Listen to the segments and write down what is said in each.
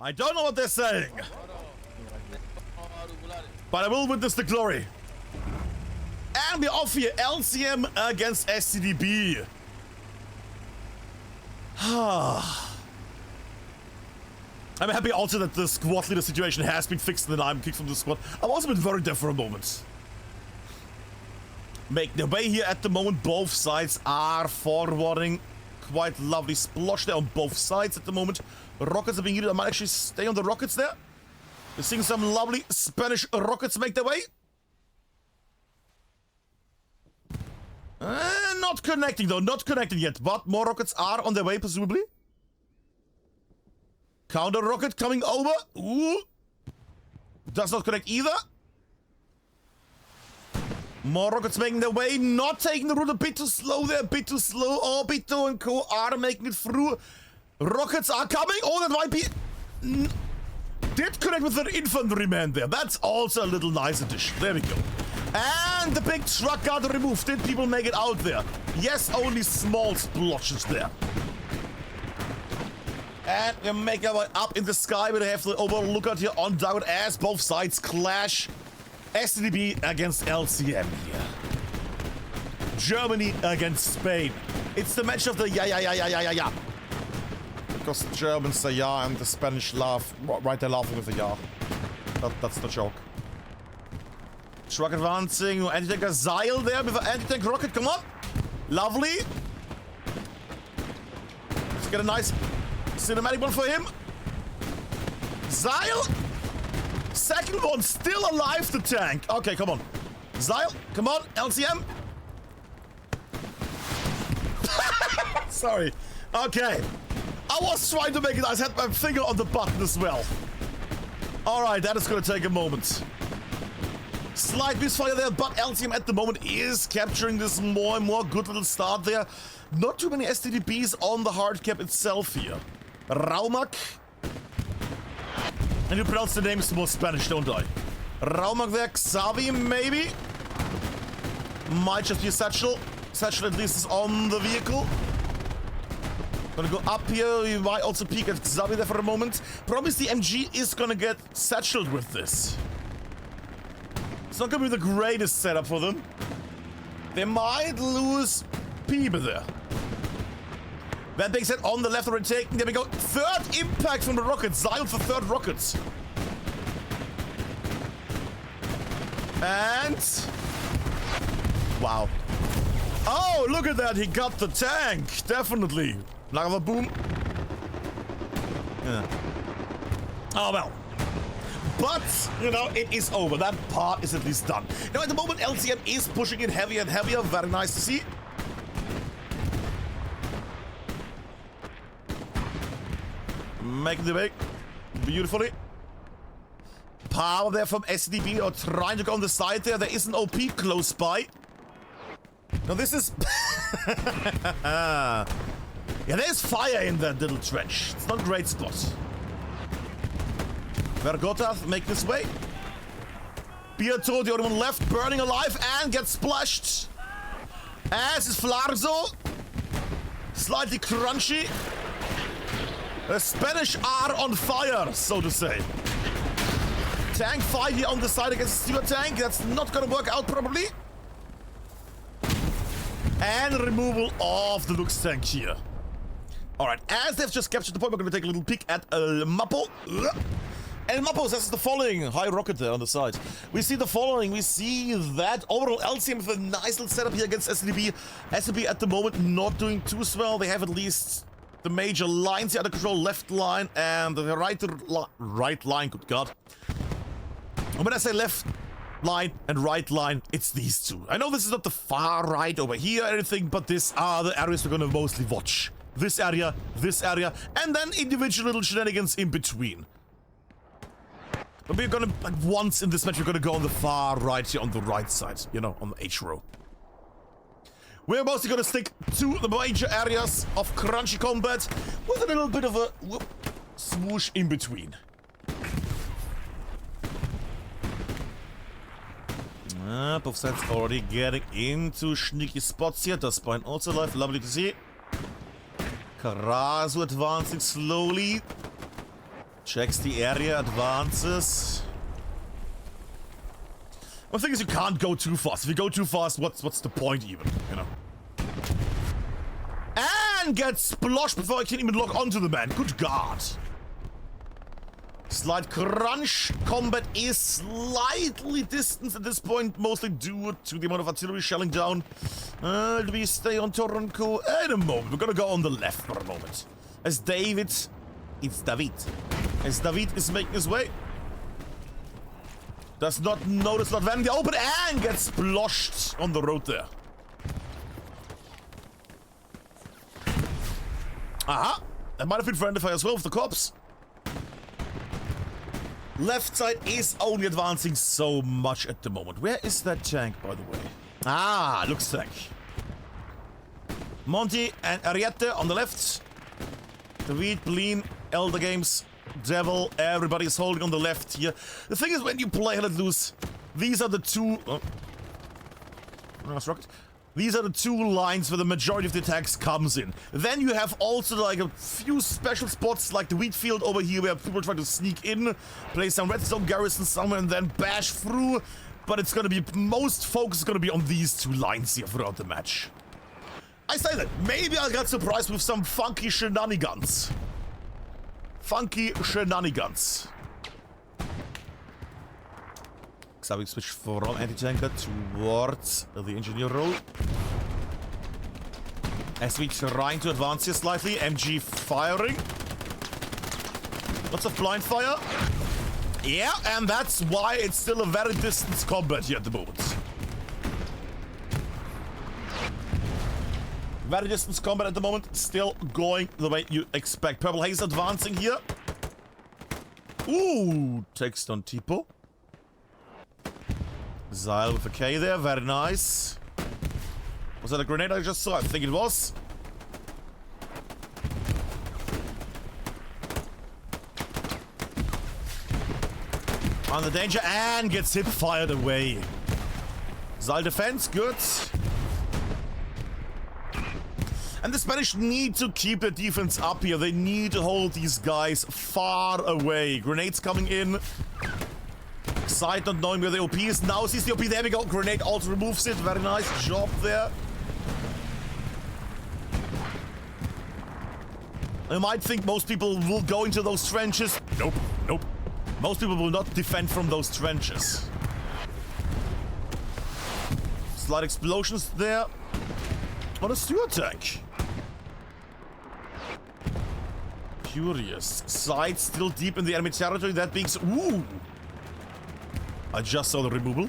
I don't know what they're saying, but I will witness the glory. And we're off here. LCM against STDB. I'm happy also that the squad leader situation has been fixed and I'm kicked from the squad. I've also been worried there for a moment. Make their way here at the moment. Both sides are forwarding. Quite lovely splosh there on both sides at the moment. Rockets are being used. I might actually stay on the rockets there. We're seeing some lovely Spanish rockets make their way. Not connecting though, not connecting yet. But more rockets are on their way, presumably. Counter rocket coming over. Ooh. Does not connect either. More rockets making their way. Not taking the route. A bit too slow there. A bit too slow. Obito and co are making it through. Rockets are coming. Oh, that might be... Did connect with their infantryman there. That's also a little nice addition. There we go. And the big truck got removed. Did people make it out there? Yes, only small splotches there. And we make our way up in the sky. We have the overlookout here on down as both sides clash. STDB against LCM here. Germany against Spain. It's the match of the yeah. Because the Germans say yeah and the Spanish laugh. Right, they're laughing with the yeah. That's the joke. Truck advancing. Anti-tank Zeil there with an anti-tank rocket. Come on. Lovely. Let's get a nice cinematic one for him. Zeil. Second one still alive, the tank. Okay, come on. Zeil, come on. LCM. Sorry. Okay. I was trying to make it. I had my finger on the button as well. Alright, that is going to take a moment. Slight misfire there, but LCM at the moment is capturing this more and more. Good little start there. Not too many STDBs on the hard cap itself here. Raumak. And you pronounce the names more Spanish, don't I? Raumak there, Xavi maybe? Might just be a satchel. Satchel at least is on the vehicle. Gonna go up here. You might also peek at Xavi there for a moment. Promise the MG is gonna get satcheled with this. It's not gonna be the greatest setup for them. They might lose people there. That being said, on the left already taken. There we go. Third impact from the rocket. Zeil for third rockets. And... wow. Oh, look at that. He got the tank. Definitely. Another boom. Yeah. Oh, well. But, you know, it is over. That part is at least done. Now, at the moment, LCM is pushing it heavier and heavier. Very nice to see. Making the way beautifully. Power there from STDB or trying to go on the side there. There is an OP close by. Now this is... yeah, there's fire in that little trench. It's not a great spot. Vergotath making his way. Pietro, the only one left, burning alive and gets splashed. As is Flarzo. Slightly crunchy. The Spanish are on fire, so to say. Tank fight here on the side against the Stewart tank. That's not gonna work out, probably. And removal of the Lux tank here. Alright, as they've just captured the point, we're gonna take a little peek at El Mapo. El Mapo says the following. High rocket there on the side. We see the following. We see that overall LCM with a nice little setup here against STDB. STDB at the moment not doing too well. They have at least... the major lines here under control, left line and the right line, good god. And when I say left line and right line, it's these two. I know this is not the far right over here or anything, but these are the areas we're gonna mostly watch. This area, and then individual little shenanigans in between. But we're gonna, like once in this match, we're gonna go on the far right here, on the right side, you know, on the H row. We're mostly gonna stick to the major areas of crunchy combat with a little bit of a whoop, swoosh in between. Both sides already getting into sneaky spots here. Das Spine also alive, lovely to see. Karasu advancing slowly. Checks the area, advances. One thing is you can't go too fast. If you go too fast, what's the point even, you know? And gets sploshed before I can even lock onto the man. Good God. Slight crunch. Combat is slightly distanced at this point, mostly due to the amount of artillery shelling down. Do we stay on Toronko? In a moment. We're gonna go on the left for a moment. As David... It's David. As David is making his way. Does not notice that van in the open and gets sploshed on the road there. Aha! That might have been friendly fire as well with the cops. Left side is only advancing so much at the moment. Where is that tank, by the way? Ah, looks like. Monty and Ariette on the left. David, Blean, Elder Games, Devil, everybody is holding on the left here. The thing is, when you play Let Loose, these are the two... Oh. Nice rocket. These are the two lines where the majority of the attacks comes in. Then you have also like a few special spots like the wheat field over here where people try to sneak in, place some redstone garrison somewhere and then bash through. But it's gonna be, most focus is gonna be on these two lines here throughout the match. I say that, maybe I'll get surprised with some funky shenanigans. Funky shenanigans. Xavier switch from anti-tanker towards the engineer role. SV trying to advance here slightly. MG firing. Lots of blind fire. Yeah, and that's why it's still a very distance combat here at the moment. Very distance combat at the moment. Still going the way you expect. Purple Haze advancing here. Ooh, takes down Tipo. Zyle with a K there, very nice. Was that a grenade I just saw? I think it was. Under danger and gets hip fired away. Zyle defense, good. And the Spanish need to keep their defense up here. They need to hold these guys far away. Grenades coming in. Side not knowing where the OP is. Now sees the OP. There we go. Grenade also removes it. Very nice job there. I might think most people will go into those trenches. Nope. Nope. Most people will not defend from those trenches. Slight explosions there. On a Stewart tank. Curious. Side still deep in the enemy territory. That being... Ooh! I just saw the removal.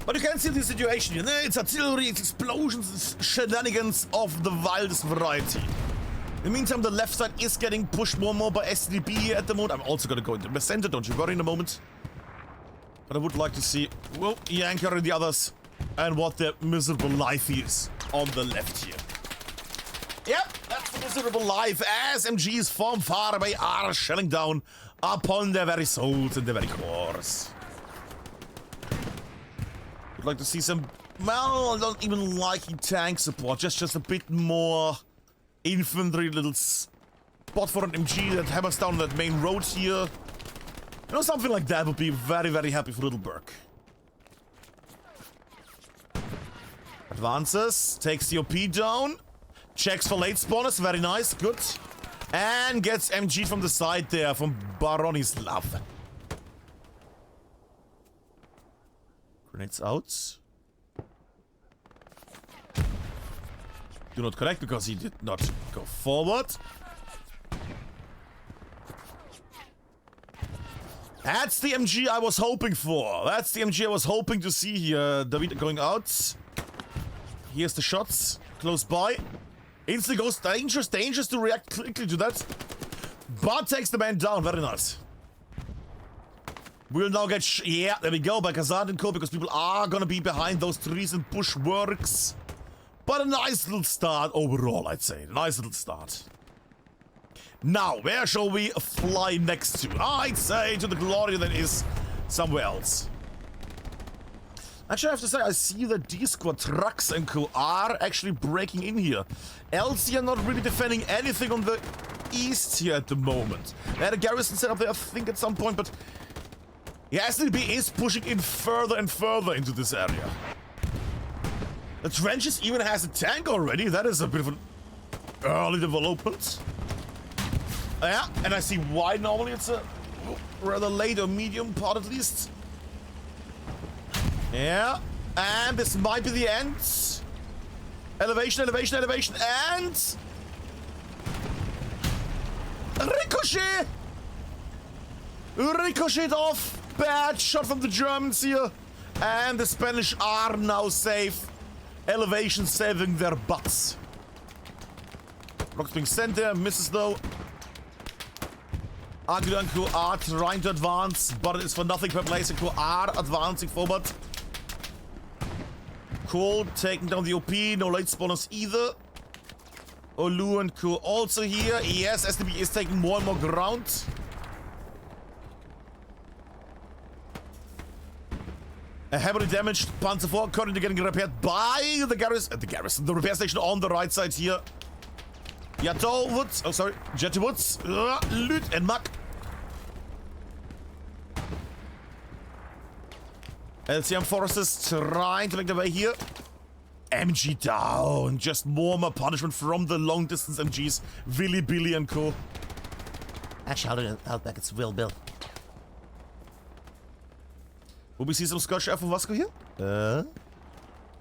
But you can see the situation here. It's artillery, it's explosions, it's shenanigans of the wildest variety. In the meantime, the left side is getting pushed more and more by STDB here at the moment. I'm also gonna go into the center, don't you worry in a moment. But I would like to see, well, Yanker and the others and what their miserable life is on the left here. Yep, that's the miserable life as MGs from far away are shelling down upon their very souls and their very cores. Would like to see some, well, I don't even like tank support, just a bit more infantry, little spot for an MG that hammers down that main road here. You know, something like that would be very, very happy for Little Burke. Advances, takes the OP down. Checks for late spawners, very nice, good. And gets MG from the side there, from Baronislav. Grenades out. Do not connect because he did not go forward. That's the MG I was hoping for. That's the MG I was hoping to see here. David going out. Here's the shots. Close by. Instantly goes dangerous to react quickly to that. But takes the man down. Very nice. We'll now get... yeah, there we go. By Kazan and Co. Because people are gonna be behind those trees and bush works. But a nice little start overall, I'd say. Nice little start. Now, where shall we fly next to? I'd say to the glory that is somewhere else. Actually, I have to say, I see that D-Squad trucks and co are actually breaking in here. LCM not really defending anything on the east here at the moment. They had a garrison set up there, I think, at some point, but yeah, STDB is pushing in further and further into this area. The trenches even has a tank already. That is a bit of an early development. Yeah, and I see why normally it's a rather late or medium part at least. Yeah, and this might be the end. Elevation, elevation, elevation, and ricochet! Ricocheted off. Bad shot from the Germans here. And the Spanish are now safe. Elevation saving their butts. Rock's being sent there, misses though. Aguilar and crew are trying to advance, but it is for nothing. Perplace and crew are advancing forward. Cool, taking down the OP, no late spawners either. Olu and crew also here. Yes, STDB is taking more and more ground. A heavily damaged Panzer IV currently getting repaired by the garrison, the repair station on the right side here. Yato Woods, oh sorry, Jetty Woods, Lüt and Mack. LCM forces trying to make their way here. MG down, just more punishment from the long distance MGs, Willy, Billy and co. Actually, I'll back it's Will Bill. Will we see some Scotch F from Vasco here?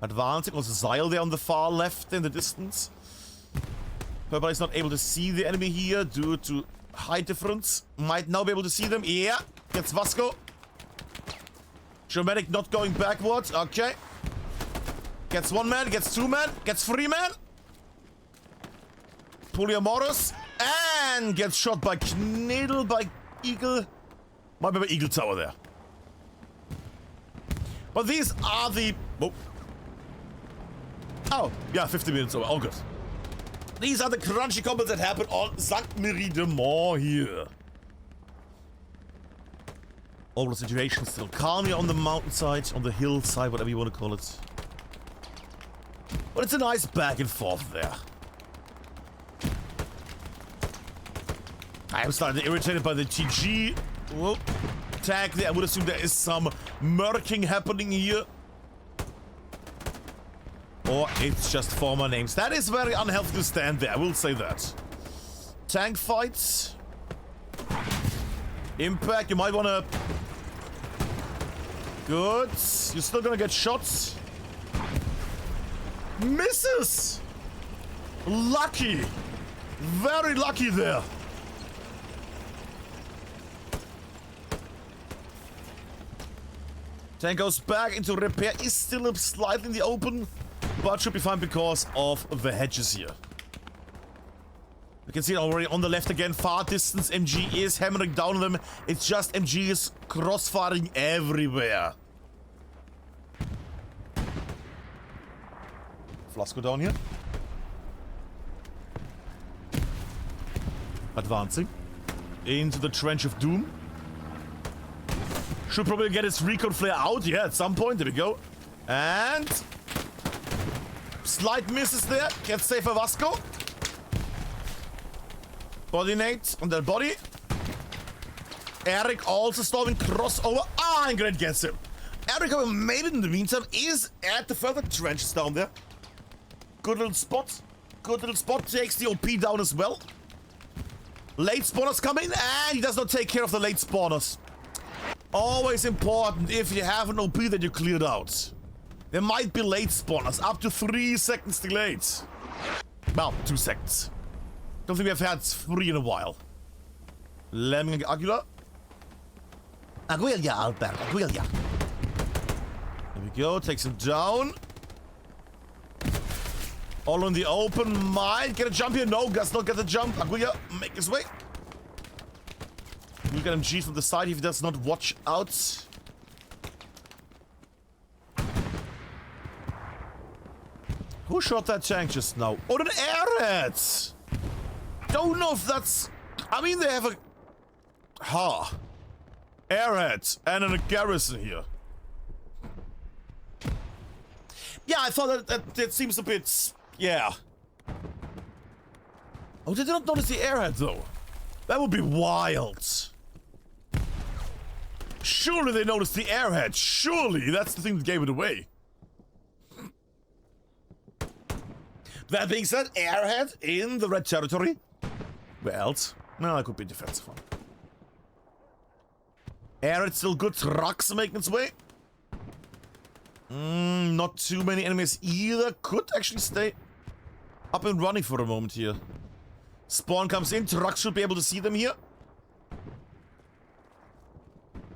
Advancing, also Zeil there on the far left in the distance. Purple is not able to see the enemy here due to height difference. Might now be able to see them. Yeah, gets Vasco. Dramatic not going backwards. Okay. Gets one man, gets two men, gets three men. Polyamoros. And gets shot by Knedel, by Eagle. Might be by Eagle Tower there. But these are the... Oh, yeah, 50 minutes over. All good. These are the crunchy combats that happen on Saint Marie de Mont here. All the situation still calm here on the mountainside, on the hillside, whatever you want to call it. But it's a nice back and forth there. I am starting to be irritated by the TG. Whoa. Tag there. I would assume there is some murking happening here. Or it's just former names. That is very unhealthy to stand there, I will say that. Tank fights. Impact, you might want to... Good. You're still gonna get shots. Misses! Lucky. Very lucky there. Tank goes back into repair, is still up slightly in the open, but should be fine because of the hedges here. You can see it already on the left again, far distance MG is hammering down on them. It's just MGs crossfiring everywhere. Flasco down here. Advancing into the Trench of Doom. Should probably get his recon flare out, yeah, at some point. There we go. And... slight misses there. Gets safer Vasco. Body nade on that body. Eric also storming crossover. Ah, and Grant gets him. Eric, who made it in the meantime, is at the further trenches down there. Good little spot. Good little spot. Takes the OP down as well. Late spawners come in, and he does not take care of the late spawners. Always important if you have an OP that you cleared out. There might be late spawners, up to 3 seconds delayed. Well, 2 seconds. Don't think we have had 3 in a while. Lemming and Aguilar. Aguilar, Albert, Aguilar. There we go, takes him down. All in the open, might get a jump here. No, does not get the jump. Aguilar, make his way. Look at him G from the side if he does not watch out. Who shot that tank just now? Oh, an airhead! Don't know if that's... I mean, they have a... airhead and a garrison here. Yeah, I thought that seems a bit... Yeah. Oh, they did not notice the airhead, though. That would be wild. Surely they noticed the airhead. Surely that's the thing that gave it away. That being said, airhead in the red territory. Where else? No, that could be defensive one. Airhead still good. Trucks making its way. Not too many enemies either. Could actually stay up and running for a moment here. Spawn comes in. Trucks should be able to see them here.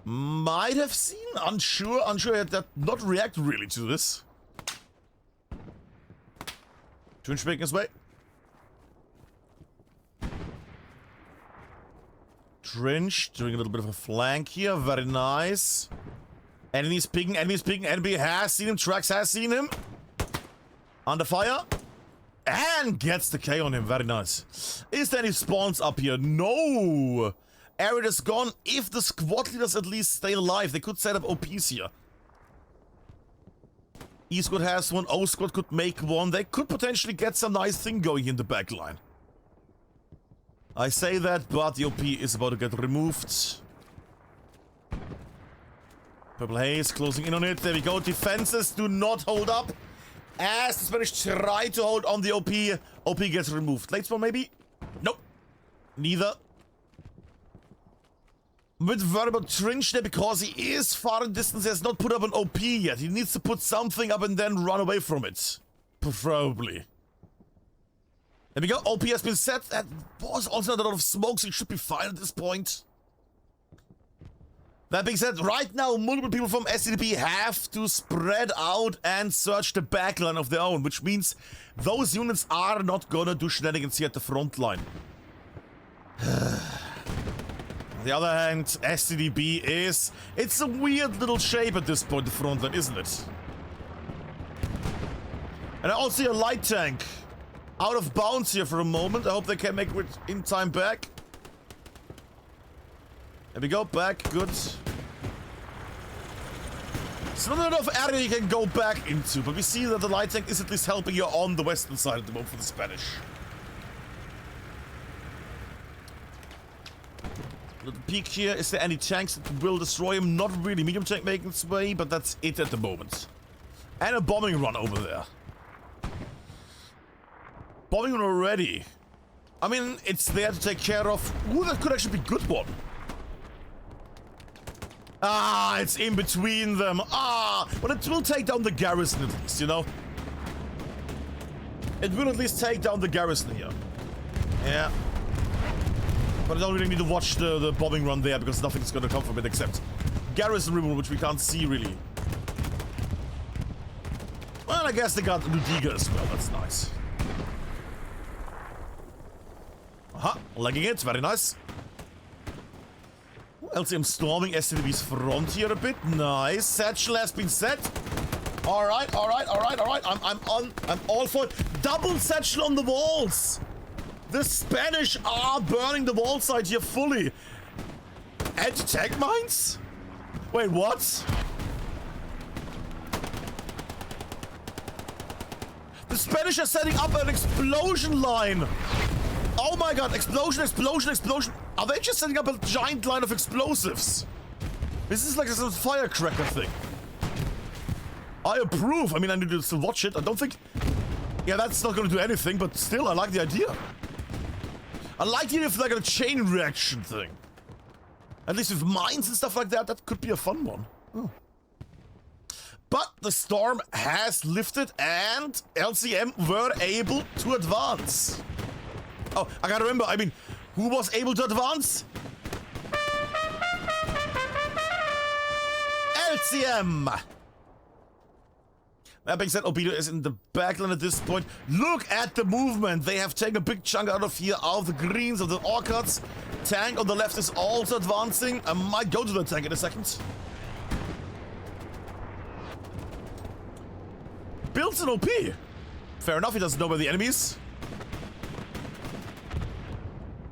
Might have seen. Unsure. Unsure. That not react really to this. Twinch making his way. Trench doing a little bit of a flank here. Very nice. Enemies picking. Enemies picking. Enemy has seen him. Trax has seen him. Under fire. And gets the K on him. Very nice. Is there any spawns up here? No. Arid is gone. If the squad leaders at least stay alive, they could set up OPs here. E squad has one. O squad could make one. They could potentially get some nice thing going in the back line. I say that, but the OP is about to get removed. Purple Haze closing in on it. There we go. Defenses do not hold up. As the Spanish try to hold on the OP, OP gets removed. Late spawn maybe? Nope. Neither. With verbal Trinch there because he is far in distance. He has not put up an OP yet. He needs to put something up and then run away from it. Preferably. There we go. OP has been set. That was also not a lot of smoke, so it should be fine at this point. That being said, right now, multiple people from STDB have to spread out and search the backline of their own, which means those units are not gonna do shenanigans here at the front line. On the other hand, STDB is... It's a weird little shape at this point, the front line, isn't it? And I also see a light tank out of bounds here for a moment. I hope they can make it in time back. There we go, back, good. It's not enough area you can go back into, but we see that the light tank is at least helping you on the western side at the moment for the Spanish. Little peek here, is there any tanks that will destroy him? Not really, medium tank making its way, but that's it at the moment. And a bombing run over there. Bombing run already. I mean, it's there to take care of... Ooh, that could actually be a good one. Ah, it's in between them. Ah, but it will take down the garrison at least, you know? It will at least take down the garrison here. Yeah. But I don't really need to watch the bombing run there because nothing's gonna come from it except garrison removal, which we can't see really. Well, I guess they got Ludiga as well. That's nice. Aha, legging it. Very nice. LCM storming STDB's front here a bit. Nice. Satchel has been set. Alright, alright, alright, alright. I'm all for it. Double satchel on the walls. The Spanish are burning the wall side here fully. Anti-tank mines? Wait, what? The Spanish are setting up an explosion line. Oh my god, explosion, explosion, explosion. Are they just setting up a giant line of explosives? This is like some firecracker thing. I approve. I mean, I need to still watch it. I don't think... Yeah, that's not going to do anything, but still, I like the idea. I like the idea of like a chain reaction thing. At least with mines and stuff like that, that could be a fun one. Oh. But the storm has lifted and LCM were able to advance. Oh, I gotta remember, I mean, who was able to advance? LCM! That being said, Obito is in the backline at this point. Look at the movement. They have taken a big chunk out of here, out of the greens, of the orchards. Tank on the left is also advancing. I might go to the tank in a second. Builds an OP. Fair enough, he doesn't know where the enemy is.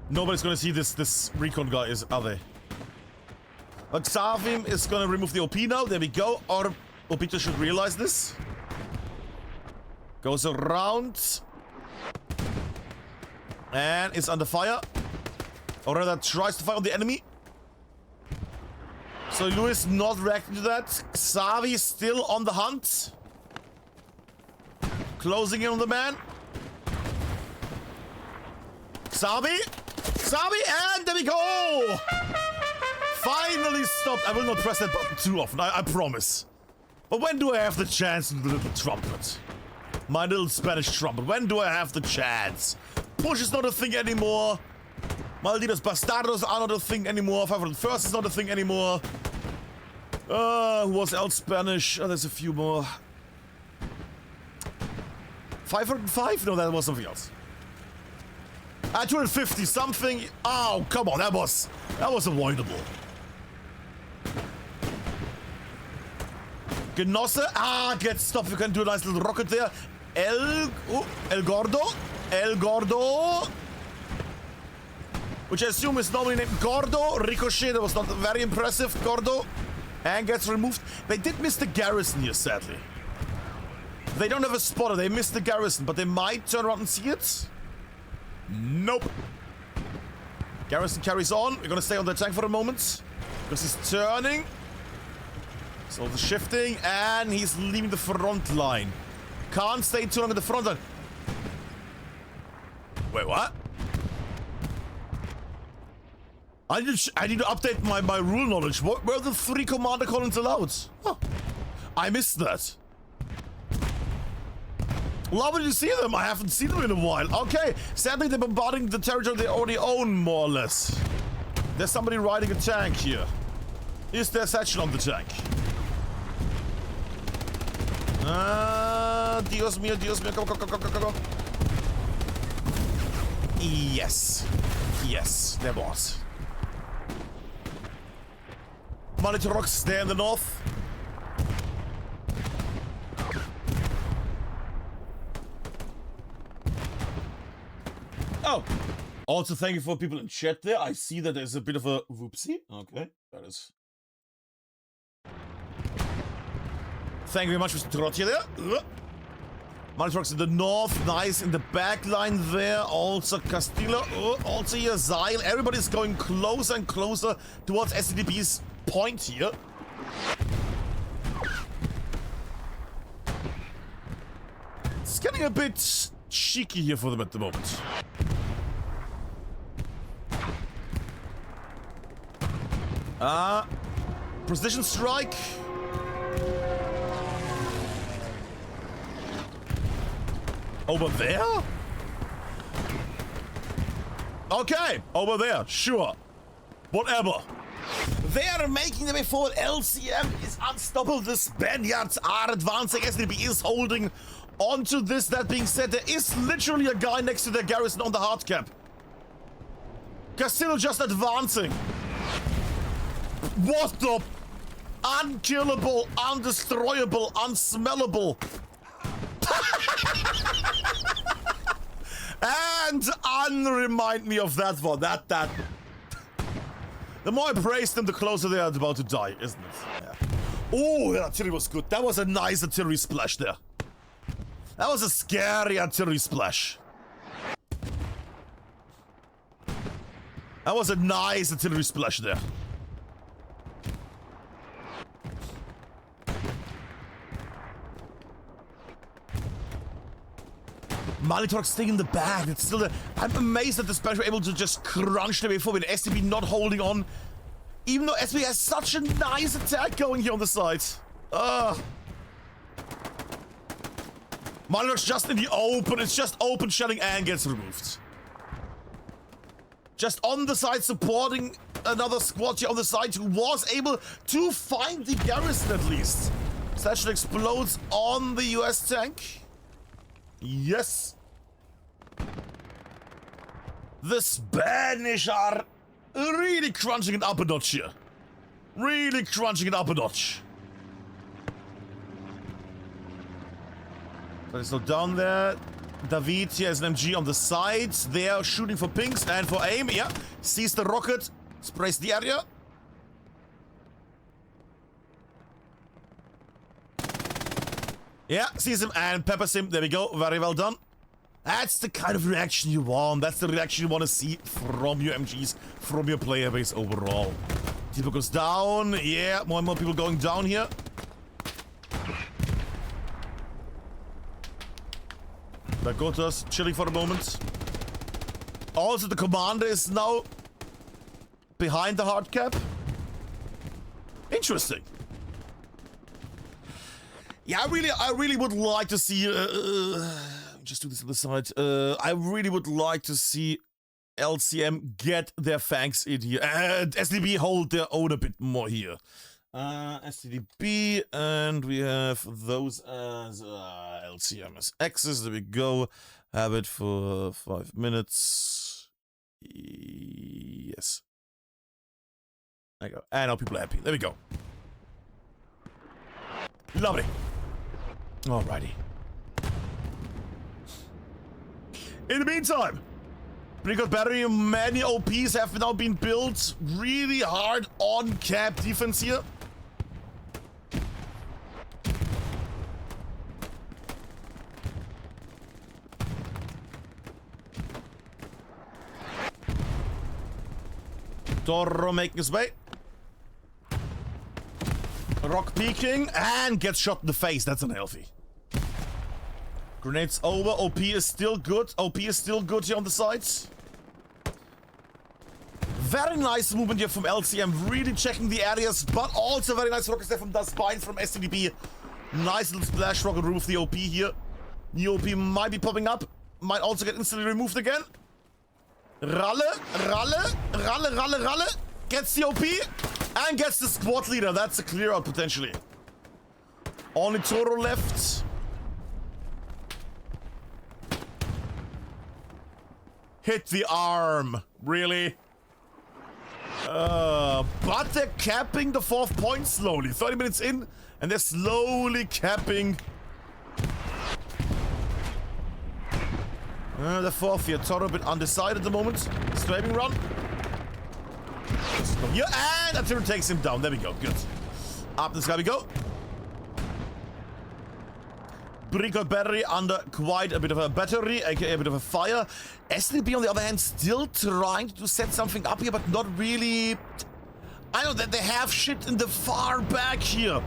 Nobody's gonna see this recon guy, are they? But Xavim is gonna remove the OP now. There we go. Or Obito should realize this. Goes around. And is under fire. Or rather, tries to fire on the enemy. So Lewis not reacting to that. Xavi still on the hunt. Closing in on the man. Xavi, and there we go! Finally stopped. I will not press that button too often, I promise. But when do I have the chance to do the little trumpet? My little Spanish trumpet. When do I have the chance? Push is not a thing anymore. Malditos Bastardos are not a thing anymore. 501st is not a thing anymore. Who was else Spanish? Oh, there's a few more. 505? No, that was something else. 250 something. Oh, come on, that was avoidable. Genosse. Get stopped. We can do a nice little rocket there. El Gordo. Which I assume is normally named Gordo. Ricochet, that was not very impressive. Gordo. And gets removed. They did miss the garrison here, sadly. They don't have a spotter. They missed the garrison, but they might turn around and see it. Nope. Garrison carries on. We're gonna stay on the tank for a moment. Because he's turning. So the shifting, and he's leaving the front line. Can't stay too long at the front line. Wait, what? I need to update my rule knowledge. What were the 3 commander columns allowed? Huh. I missed that. Lovely to see them. I haven't seen them in a while. Okay, sadly they're bombarding the territory they already own, more or less. There's somebody riding a tank here. Is there satchel on the tank? Dios mío, come. Yes, there was. Monitor rocks there in the north. Oh, also thank you for people in chat there. I see that there's a bit of a whoopsie. Okay, that is. Thank you very much, Mr. Trottier there. Monitor in the north, nice in the back line there. Also Castillo, also here Zyle. Everybody's going closer and closer towards STDB's point here. It's getting a bit cheeky here for them at the moment. Precision strike. Over there? Okay, over there, sure. Whatever. They are making their way forward. LCM is unstoppable. The Spaniards are advancing. STDB is holding onto this. That being said, there is literally a guy next to their garrison on the hard cap. Castillo just advancing. What the? Unkillable, undestroyable, unsmellable. And unremind me of that one. That. The more I praise them, the closer they are about to die, isn't it? Yeah. Oh, that artillery was good. That was a nice artillery splash there. That was a scary artillery splash. That was a nice artillery splash there. Malitork staying in the back. It's still I'm amazed that the Spanish were able to just crunch their way forward. STB not holding on. Even though STB has such a nice attack going here on the side. Malitork's just in the open. It's just open shelling and gets removed. Just on the side supporting another squad here on the side who was able to find the garrison at least. Satchel explodes on the US tank. Yes. The Spanish are really crunching it up a notch here. Really crunching it up a notch. But it's not down there. David here has an MG on the sides. They are shooting for pings and for aim. Yeah. Sees the rocket. Sprays the area. Yeah, sees him and peppers him. There we go. Very well done. That's the kind of reaction you want. That's the reaction you want to see from your MGs, from your player base overall. People goes down. Yeah, more and more people going down here. Dakota's chilling for a moment. Also, the commander is now behind the hard cap. Interesting. Yeah, I really would like to see. Just do this on the side. I really would like to see LCM get their fangs in here and STDB hold their own a bit more here. STDB, and we have those as LCM as X's. There we go. Have it for 5 minutes. Yes. There you go. And now people are happy. There we go. Lovely. Alrighty. In the meantime, pretty good battery. Many OPs have now been built really hard on cap defense here. Toro making his way. Rock peeking and gets shot in the face. That's unhealthy. Grenades over. OP is still good. OP is still good here on the sides. Very nice movement here from LCM. Really checking the areas, but also very nice rockets there from Dustbine from STDB. Nice little splash rocket remove the OP here. New OP might be popping up. Might also get instantly removed again. Ralle. Gets the OP and gets the squad leader. That's a clear out potentially. Only Toro left. Hit the arm. Really? But they're capping the 4th point slowly. 30 minutes in, and they're slowly capping. The 4th here. Toro a bit undecided at the moment. Strafing run. Yeah, and Artillery takes him down. There we go. Good. Up this guy we go. Bricot battery under quite a bit of a battery, aka a bit of a fire. STDB on the other hand still trying to set something up here, but not really. I know that they have shit in the far back here.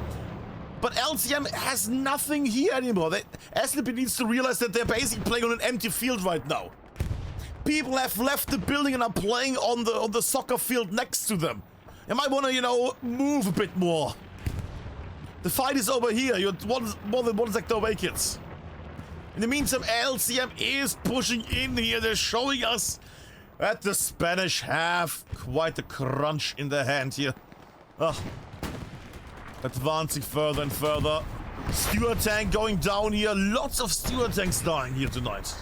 But LCM has nothing here anymore. STDB needs to realize that they're basically playing on an empty field right now. People have left the building and are playing on the soccer field next to them. You might want to, you know, move a bit more. The fight is over here. You're more than 1 sector away, kids. In the meantime, LCM is pushing in here. They're showing us that the Spanish have quite a crunch in their hand here. Advancing further and further. Steward tank going down here. Lots of steward tanks dying here tonight.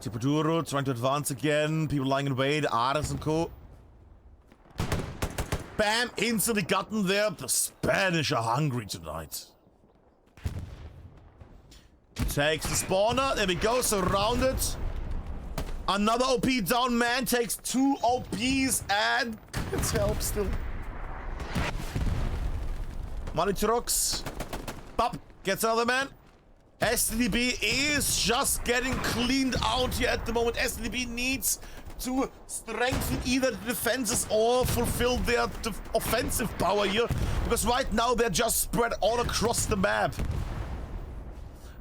Tipoduro trying to advance again. People lying in wait. Ares and co. Bam! Instantly gotten there. The Spanish are hungry tonight. Takes the spawner. There we go. Surrounded. Another OP down. Man takes 2 OPs and gets help still. Monitrox. Pop. Gets another man. STDB is just getting cleaned out here at the moment. STDB needs to strengthen either the defenses or fulfill their offensive power here. Because right now they're just spread all across the map.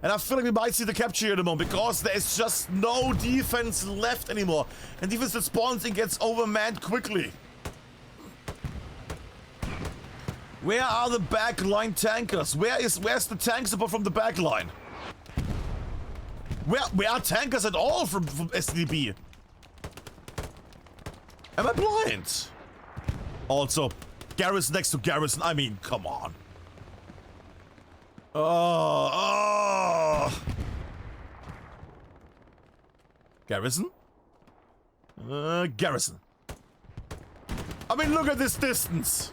And I feel like we might see the capture here in a moment because there's just no defense left anymore. And defense that spawns in gets overmanned quickly. Where are the backline tankers? Where's the tank support from the backline? Where are tankers at all from STDB? Am I blind? Also, Garrison next to Garrison. I mean, come on. Garrison? Garrison. I mean, look at this distance.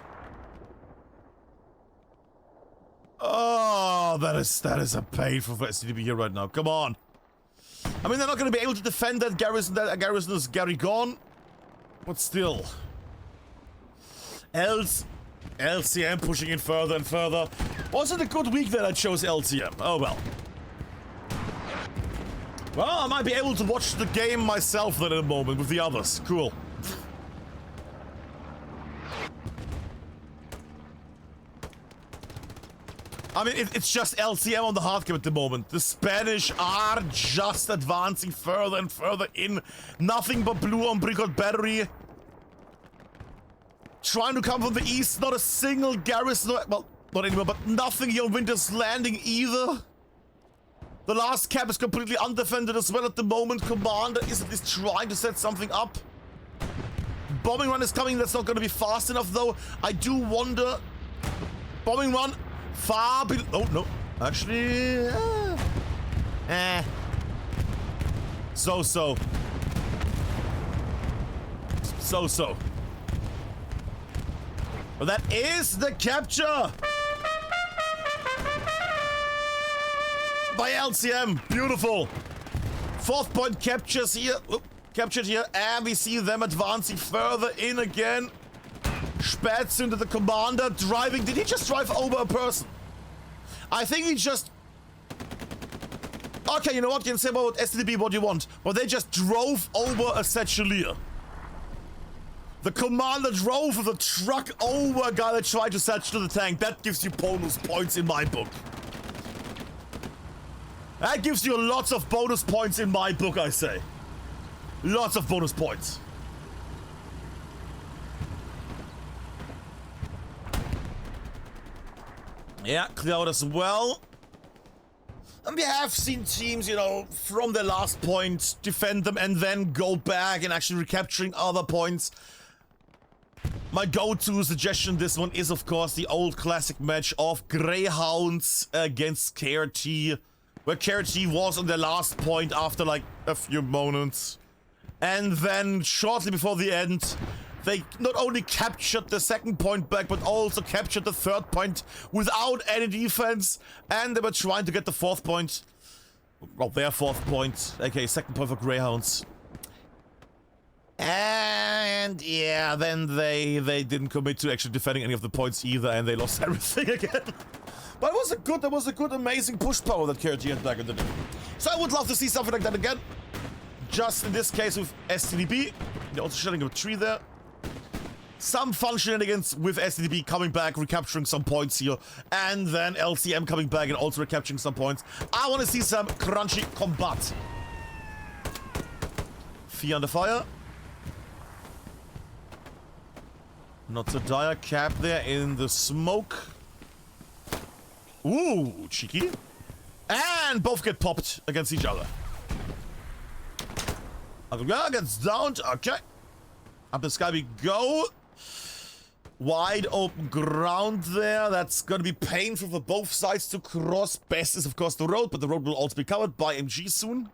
Oh, that is a painful for STDB here right now. Come on. I mean, they're not going to be able to defend that Garrison. That Garrison is Gary gone. But still. Else, LCM pushing in further and further. Wasn't a good week that I chose LCM. Oh well. Well, I might be able to watch the game myself then in a moment with the others. Cool. I mean, it's just LCM on the hard game at the moment. The Spanish are just advancing further and further in. Nothing but blue on Bricot Battery. Trying to come from the east. Not a single garrison. Well, not anymore, but nothing here on Winter's Landing either. The last cap is completely undefended as well at the moment. Commander is at least trying to set something up. Bombing run is coming. That's not going to be fast enough, though. I do wonder... Bombing run... Far below. Oh, no. Actually. So. Well, that is the capture by LCM. Beautiful. 4th point captures here. Captured here. And we see them advancing further in again. Spätz into the commander, driving. Did he just drive over a person? I think he just... Okay, you know what? You can say about STDB what you want. But they just drove over a Setchelier. The commander drove with a truck over a guy that tried to setch to the tank. That gives you bonus points in my book. That gives you lots of bonus points in my book, I say. Lots of bonus points. Yeah, clear out as well. And we have seen teams, you know, from their last point, defend them and then go back and actually recapturing other points. My go-to suggestion this one is, of course, the old classic match of Greyhounds against KRT, where KRT was on their last point after, like, a few moments. And then, shortly before the end, they not only captured the 2nd point back, but also captured the 3rd point without any defense. And they were trying to get the 4th point. Well, their 4th point. Okay, 2nd point for Greyhounds. And yeah, then they didn't commit to actually defending any of the points either, and they lost everything again. But that was a good, amazing push power that KRT had back in the day. So I would love to see something like that again. Just in this case with STDB. They're also shutting a tree there. Some fun shenanigans with STDB coming back, recapturing some points here. And then LCM coming back and also recapturing some points. I want to see some crunchy combat. Fear under fire. Not so dire. Cap there in the smoke. Ooh, cheeky. And both get popped against each other. Agrigar gets downed. Okay. Up the sky we go. Wide open ground there. That's going to be painful for both sides to cross. Best is, of course, the road, but the road will also be covered by MG soon.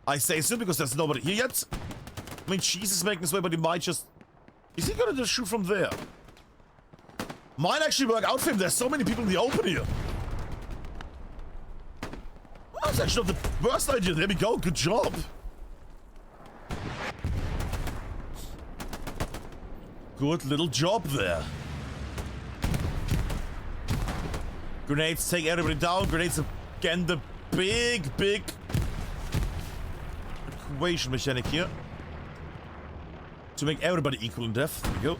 I say soon because there's nobody here yet. I mean, Cheese is making his way, but he might just... Is he going to just shoot from there? Might actually work out for him. There's so many people in the open here. Well, that's actually not the worst idea. There we go. Good job. Good little job there. Grenades take everybody down. Grenades again, the big equation mechanic here. To make everybody equal in death. There we go.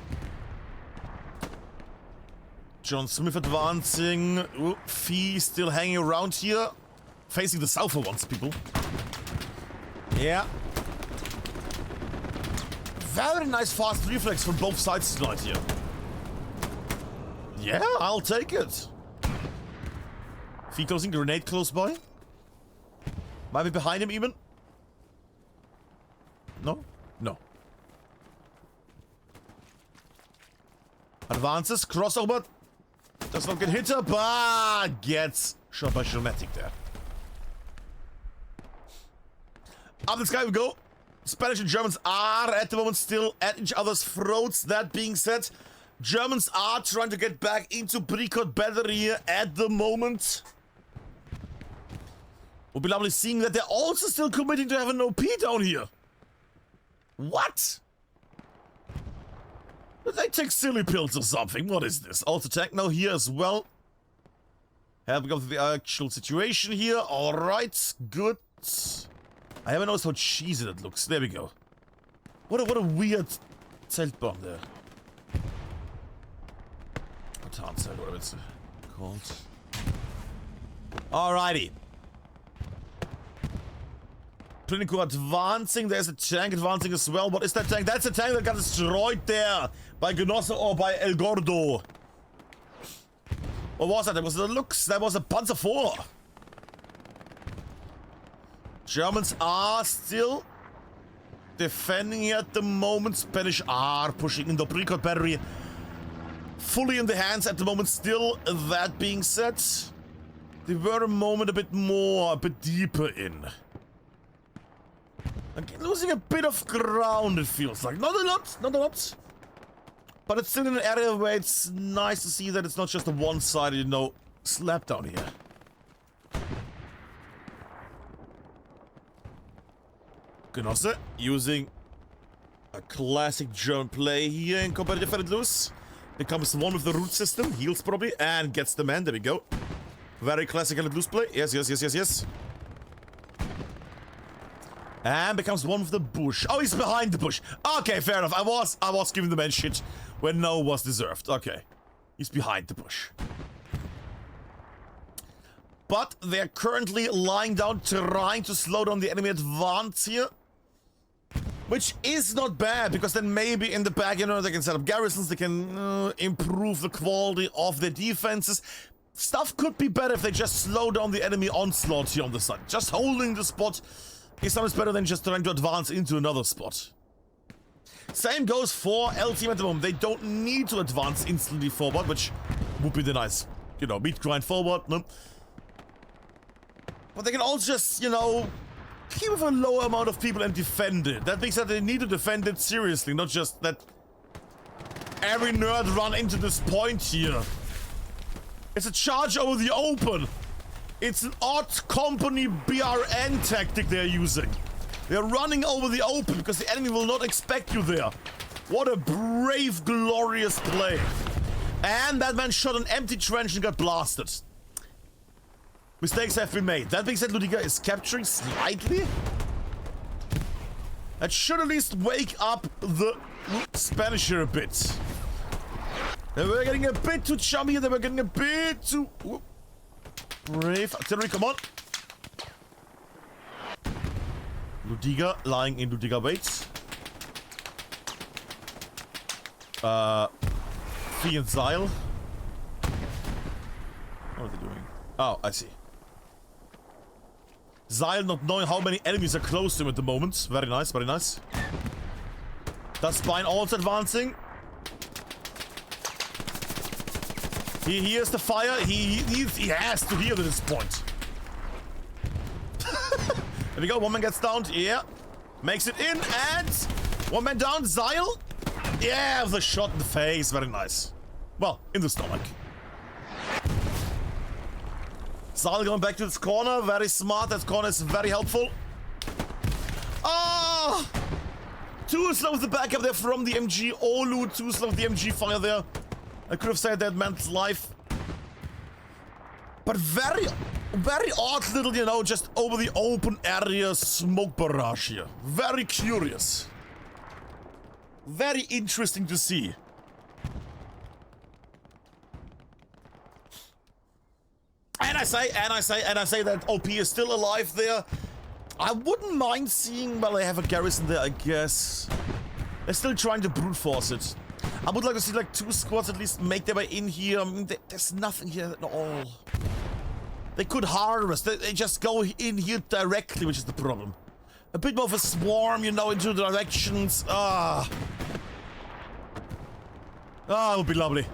John Smith advancing. Ooh, Fee still hanging around here. Facing the south for once, people. Yeah. Very nice fast reflex from both sides tonight here. Yeah, I'll take it. Fee closing, grenade close by. Might be behind him even. No? No. Advances, crossover. Does not get hit up, but gets shot by Dramatic there. Up the sky we go. Spanish and Germans are at the moment still at each other's throats. That being said, Germans are trying to get back into Bricot Battery at the moment. Would be lovely seeing that they're also still committing to have an OP down here. What? They take silly pills or something. What is this? Also techno here as well. Helping up to the actual situation here. Alright, good. I haven't noticed how cheesy that looks. There we go. What a weird tilt bomb there. Tarnzelt, whatever it's called. Alrighty. Clinical advancing. There's a tank advancing as well. What is that tank? That's a tank that got destroyed there by Genosse or by El Gordo. What was that? That was the Lux. That was a Panzer IV. Germans are still defending here at the moment. Spanish are pushing in the Bricot battery. Fully in the hands at the moment still. That being said, they were a moment a bit deeper in. Again, losing a bit of ground, it feels like. Not a lot. But it's still in an area where it's nice to see that it's not just a one-sided, you know, slap down here. Genosse using a classic German play here in competitive Let It Loose. Becomes one with the root system, heals probably, and gets the man. There we go. Very classic Let It Loose play. Yes. And becomes one with the bush. Oh, he's behind the bush. Okay, fair enough. I was giving the man shit when no was deserved. Okay. He's behind the bush. But they're currently lying down, trying to slow down the enemy advance here. Which is not bad, because then maybe in the back, you know, they can set up garrisons, they can improve the quality of their defenses. Stuff could be better if they just slow down the enemy onslaught here on the side. Just holding the spot is sometimes better than just trying to advance into another spot. Same goes for LCM at the moment. They don't need to advance instantly forward, which would be the nice, you know, meat grind forward, no? But they can also just, you know, keep with a lower amount of people and defend it. That means that they need to defend it seriously, not just that every nerd run into this point here. It's a charge over the open. It's an odd company BRN tactic they're using. They're running over the open because the enemy will not expect you there. What a brave, glorious play. And that man shot an empty trench and got blasted. Mistakes have been made. That being said, Ludiga is capturing slightly. That should at least wake up the Spanish here a bit. They were getting a bit too chummy. They were getting a bit too brave. Artillery, come on. Ludiga lying in Ludiga waits. Fee and Zyle. What are they doing? Oh, I see. Zyle not knowing how many enemies are close to him at the moment. Very nice, very nice. Does Spine also advancing? He hears the fire. He has to hear at this point. There we go. One man gets down. Yeah. Makes it in. And one man down. Zyle. Yeah, the shot in the face. Very nice. Well, in the stomach. Zyle going back to this corner. Very smart. That corner is very helpful. Ah! Too slow with the backup there from the MG. Olu, too slow with the MG fire there. I could have said that man's life. But very odd little, you know, just over the open area smoke barrage here. Very curious. Very interesting to see. And I say that OP is still alive there. I wouldn't mind seeing, well, they have a garrison there, I guess. They're still trying to brute force it. I would like to see like 2 squads at least make their way in here. I mean, there's nothing here at all. They could harvest. They just go in here directly, which is the problem. A bit more of a swarm, you know, into the directions. It would be lovely.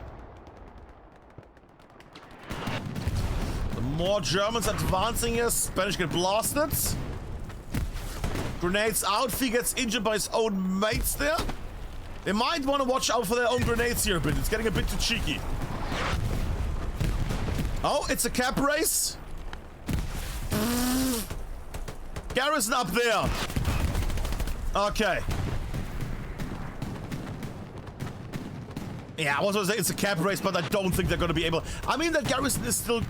The more Germans advancing here, Spanish get blasted. Grenades out. Fee gets injured by his own mates there. They might want to watch out for their own grenades here a bit. It's getting a bit too cheeky. Oh, it's a cap race. Garrison up there. Yeah, I was gonna say it's a cap race, but I don't think they're gonna be able. I mean, that garrison is still.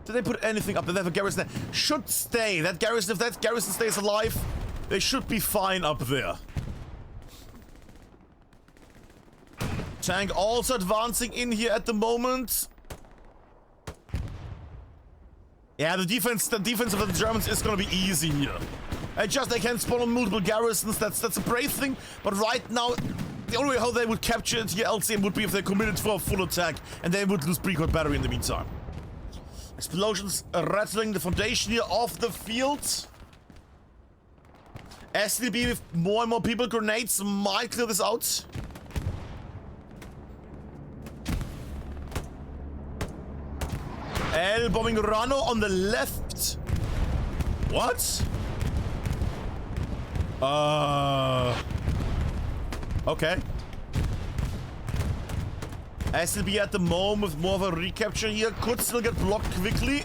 Did they put anything up? They have a garrison there. Should stay. That garrison, if that garrison stays alive, they should be fine up there. Tank also advancing in here at the moment. Yeah, the defense of the Germans is gonna be easy here. They can spawn on multiple garrisons. That's a brave thing. But right now, the only way how they would capture it here, LCM, would be if they committed for a full attack, and they would lose precoil battery in the meantime. Explosions rattling the foundation here of the field. STDB with more and more people. Grenades might clear this out. L bombing Rano on the left. What? Okay. STDB at the moment with more of a recapture here. Could still get blocked quickly.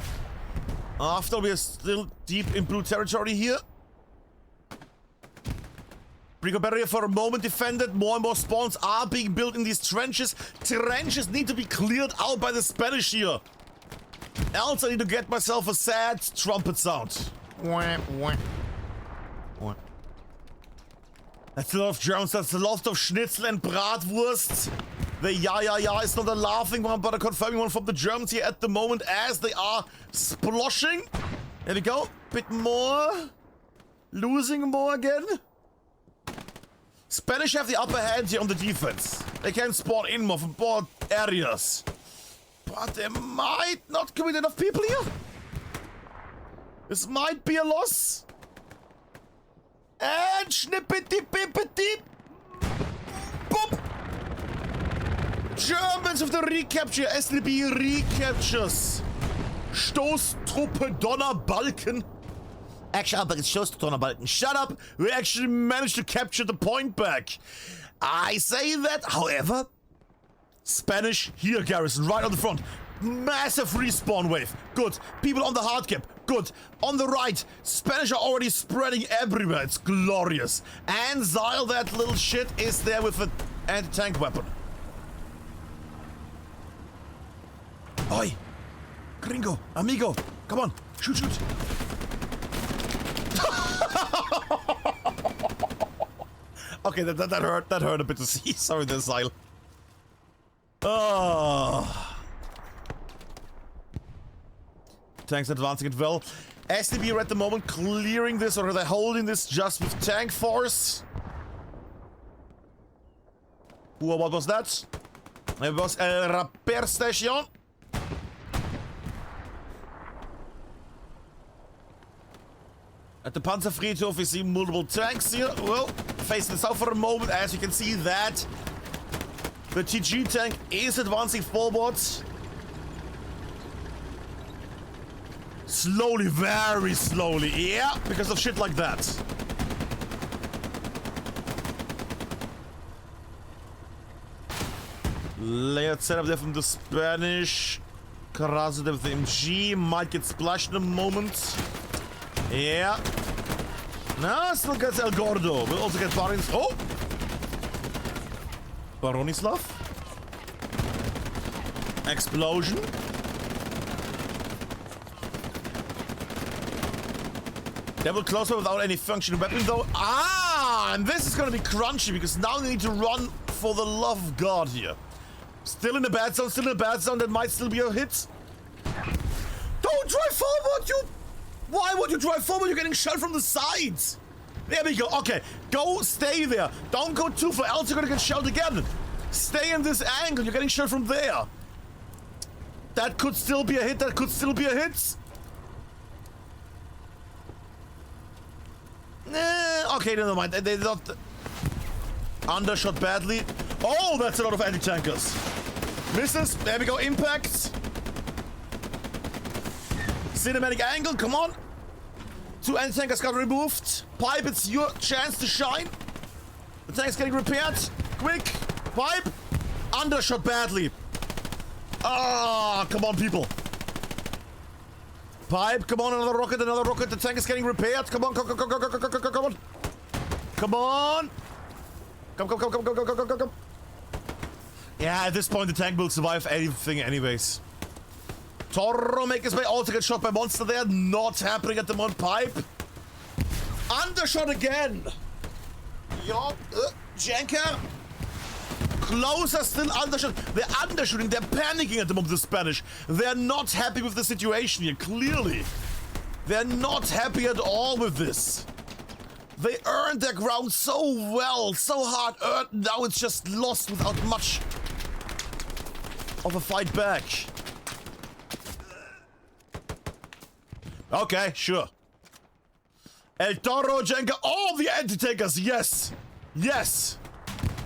After we are still deep in blue territory here. Precoil barrier for a moment defended. More and more spawns are being built in these trenches. Trenches need to be cleared out by the Spanish here. Else I need to get myself a sad trumpet sound. That's a lot of Germans, that's a lot of Schnitzel and Bratwurst. The ja is not a laughing one, but a confirming one from the Germans here at the moment as they are sploshing. There we go. Bit more. Losing more again. Spanish have the upper hand here on the defense. They can spawn in more from both areas. But they might not commit enough people here. This might be a loss. And schnippity-pippity. Boop. Germans with the recapture. STDB recaptures. Stoßtruppe Donnerbalken. Actually, but it's Stoßtruppe Donnerbalken. Shut up. We actually managed to capture the point back. I say that, however, Spanish here garrison right on the front. Massive respawn wave. Good. People on the hard cap. Good. On the right, Spanish are already spreading everywhere. It's glorious. And Zyle, that little shit, is there with an anti-tank weapon. Oi! Gringo! Amigo! Come on! Shoot, shoot! Okay, that hurt. That hurt a bit to see. Sorry there, Zyle. Oh. Tanks advancing it well. STB are at the moment clearing this, or are they holding this just with tank force? What was that? It was a repair station. At the Panzerfriedhof, we see multiple tanks here. Well, facing this out for a moment, as you can see that the TG tank is advancing forwards. Slowly, very slowly. Yeah, because of shit like that. Layered setup there from the Spanish. Carrazzo with the MG. Might get splashed in a moment. Yeah. No, still gets El Gordo. We'll also get Barins. Oh! Baronislav. Explosion. Double closer without any functioning weapon though. Ah! And this is gonna be crunchy because now they need to run for the love of God here. Still in the bad zone, that might still be a hit. Don't drive forward, you... Why would you drive forward? You're getting shot from the sides. There we go. Okay, go, stay there. Don't go too far, else you're gonna get shot again. Stay in this angle, you're getting shot from there. That could still be a hit, Okay, never mind. They not undershot badly. Oh, that's a lot of anti-tankers. Misses. There we go. Impact. Cinematic angle. Come on. 2 anti-tankers got removed. Pipe, it's your chance to shine. The tank's getting repaired. Quick. Pipe. Undershot badly. Ah, come on, people. Pipe, come on, another rocket, the tank is getting repaired. Come on, come on. Come on. Come. Yeah, at this point the tank will survive anything anyways. Toro make his way, also get shot by monster there. Not happening at the Mont Pipe. Undershot again. Yup. Janker. Closer still undershot. They're undershooting. They're panicking at the moment, the Spanish. They're not happy with the situation here, clearly. They're not happy at all with this. They earned their ground so well, so hard earned. Now it's just lost without much of a fight back. Okay, sure. El Toro, Jenga, all the anti-takers, yes. Yes.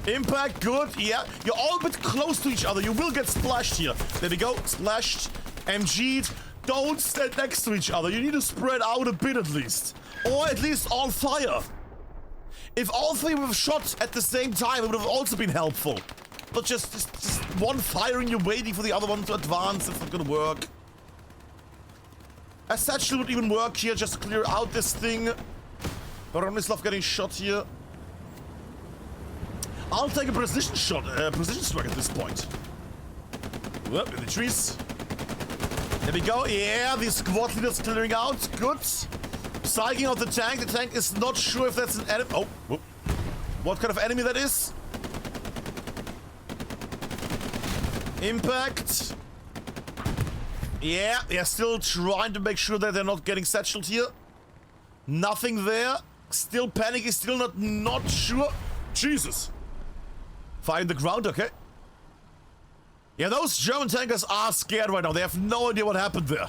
Impact, good, yeah. You're all a bit close to each other. You will get splashed here. There we go, splashed, MG'd. Don't stand next to each other. You need to spread out a bit at least. Or at least all fire. If all three would have shot at the same time, it would have also been helpful. But just one firing, you're waiting for the other one to advance. It's not gonna work. A satchel would even work here, just clear out this thing. Bronislav getting shot here. I'll take a precision shot, precision strike at this point. Whoop, in the trees. There we go, yeah, the squad leader's clearing out, good. Psyching out the tank is not sure if that's an enemy. Oh, whoop. What kind of enemy that is? Impact. Yeah, they're still trying to make sure that they're not getting satcheled here. Nothing there. Still panicking, still not sure. Jesus. Find the ground, okay. Yeah, those German tankers are scared right now. They have no idea what happened there.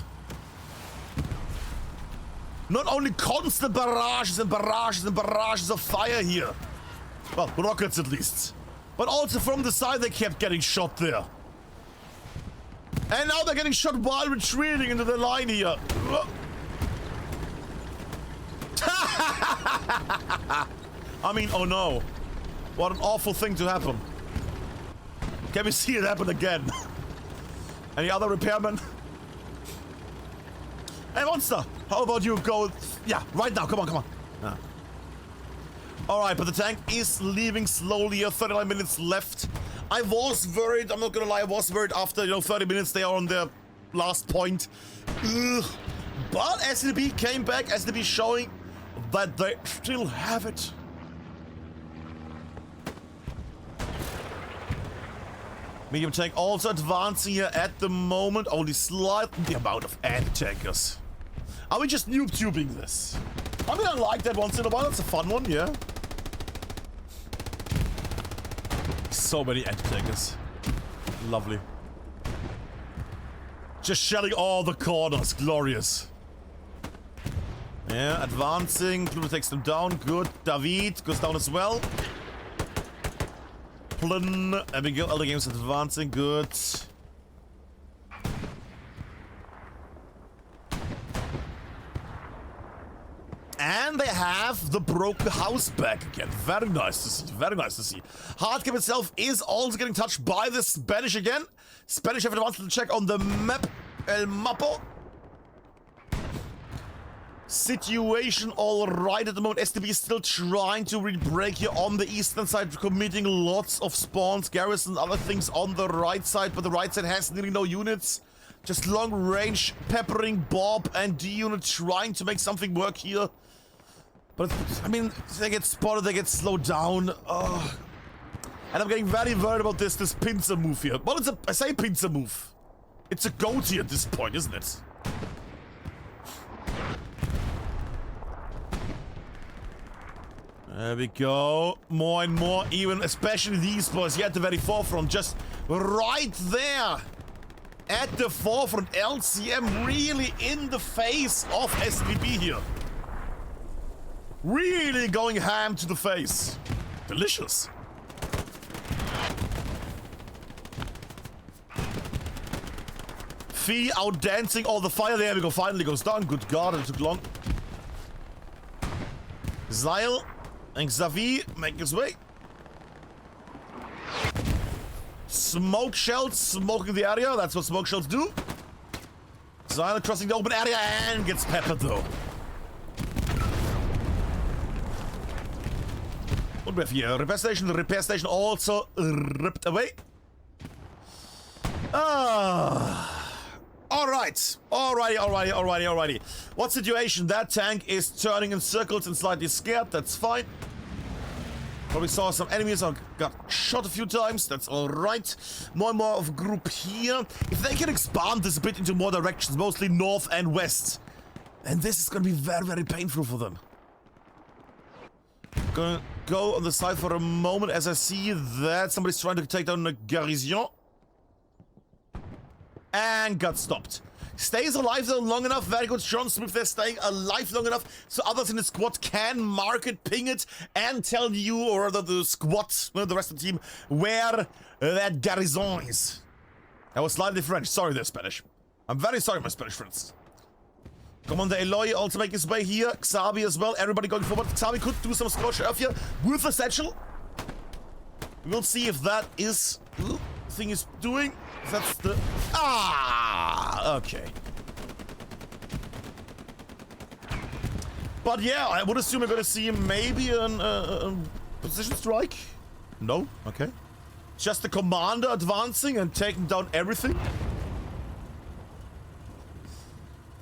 Not only constant barrages and barrages and barrages of fire here. Well, rockets at least. But also from the side they kept getting shot there. And now they're getting shot while retreating into the line here. I mean, oh no. What an awful thing to happen. Can we see it happen again? Any other repairmen? Hey, Monster! How about you go... Yeah, right now. Come on, come on. Ah. Alright, but the tank is leaving slowly. 39 minutes left. I was worried, I'm not gonna lie, I was worried after, 30 minutes they are on their last point. Ugh. But STDB came back, STDB showing that they still have it. Medium tank also advancing here at the moment, only slightly the amount of anti-tankers. Are we just noob-tubing this? I mean, I like that once in a while, that's a fun one, yeah. So many anti-tankers. Lovely. Just shelling all the corners. Glorious. Yeah, advancing. Pluto takes them down. Good. David goes down as well. Plin. There we go. Other games advancing. Good. And they have the broken house back again. Very nice to see. Very nice to see. Hardcap itself is also getting touched by the Spanish again. Spanish have advanced to check on the map. El Mapo. Situation all right at the moment. STDB is still trying to break here on the eastern side, committing lots of spawns, garrisons, other things on the right side. But the right side has nearly no units. Just long range, peppering Bob and D unit trying to make something work here. But, I mean, they get spotted, they get slowed down. And I'm getting very worried about this pincer move here. Well, I say pincer move. It's a goatee at this point, isn't it? There we go. More and more, even, especially these boys here at the very forefront. Just right there. At the forefront, LCM really in the face of STDB here. Really going ham to the face. Delicious. Fee out dancing all the fire. There we go. Finally goes down. Good God, it took long. Zyle and Xavier make his way. Smoke shells smoking the area. That's what smoke shells do. Zyle crossing the open area and gets peppered though. What do we have here? Repair station. The repair station also ripped away. Alrighty. What situation? That tank is turning in circles and slightly scared. That's fine. Probably saw some enemies or got shot a few times. That's alright. More and more of a group here. If they can expand this a bit into more directions, mostly north and west, then this is gonna be very, very painful for them. Gonna go on the side for a moment as I see that somebody's trying to take down the garrison. And got stopped. Stays alive though long enough. Very good, John Smith. They're staying alive long enough so others in the squad can mark it, ping it, and tell you, or the squad, the rest of the team, where that garrison is. That was slightly French. Sorry, they're Spanish. I'm very sorry, my Spanish friends. Commander Eloy also making his way here. Xabi as well. Everybody going forward. Xabi could do some scorch earth here with a satchel. We'll see if that is thing is doing. That's the... okay. But yeah, I would assume we're gonna see maybe a position strike. No? Okay. Just the commander advancing and taking down everything.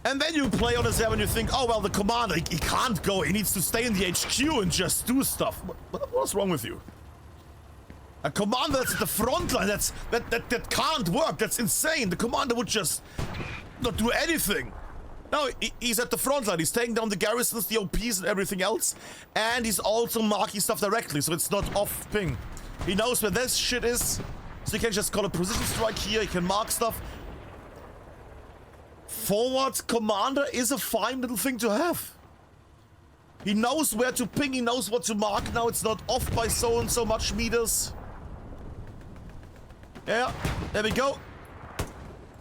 And then you play on a 7 and you think, oh well, the commander, he can't go. He needs to stay in the HQ and just do stuff. What's wrong with you? A commander that's at the front line, that can't work. That's insane. The commander would just not do anything. No, he's at the front line. He's taking down the garrisons, the OPs, and everything else. And he's also marking stuff directly, so it's not off ping. He knows where this shit is, so he can just call a precision strike here. He can mark stuff. Forward commander is a fine little thing to have. He knows where to ping. He knows what to mark. Now it's not off by so and so much meters. Yeah, there we go.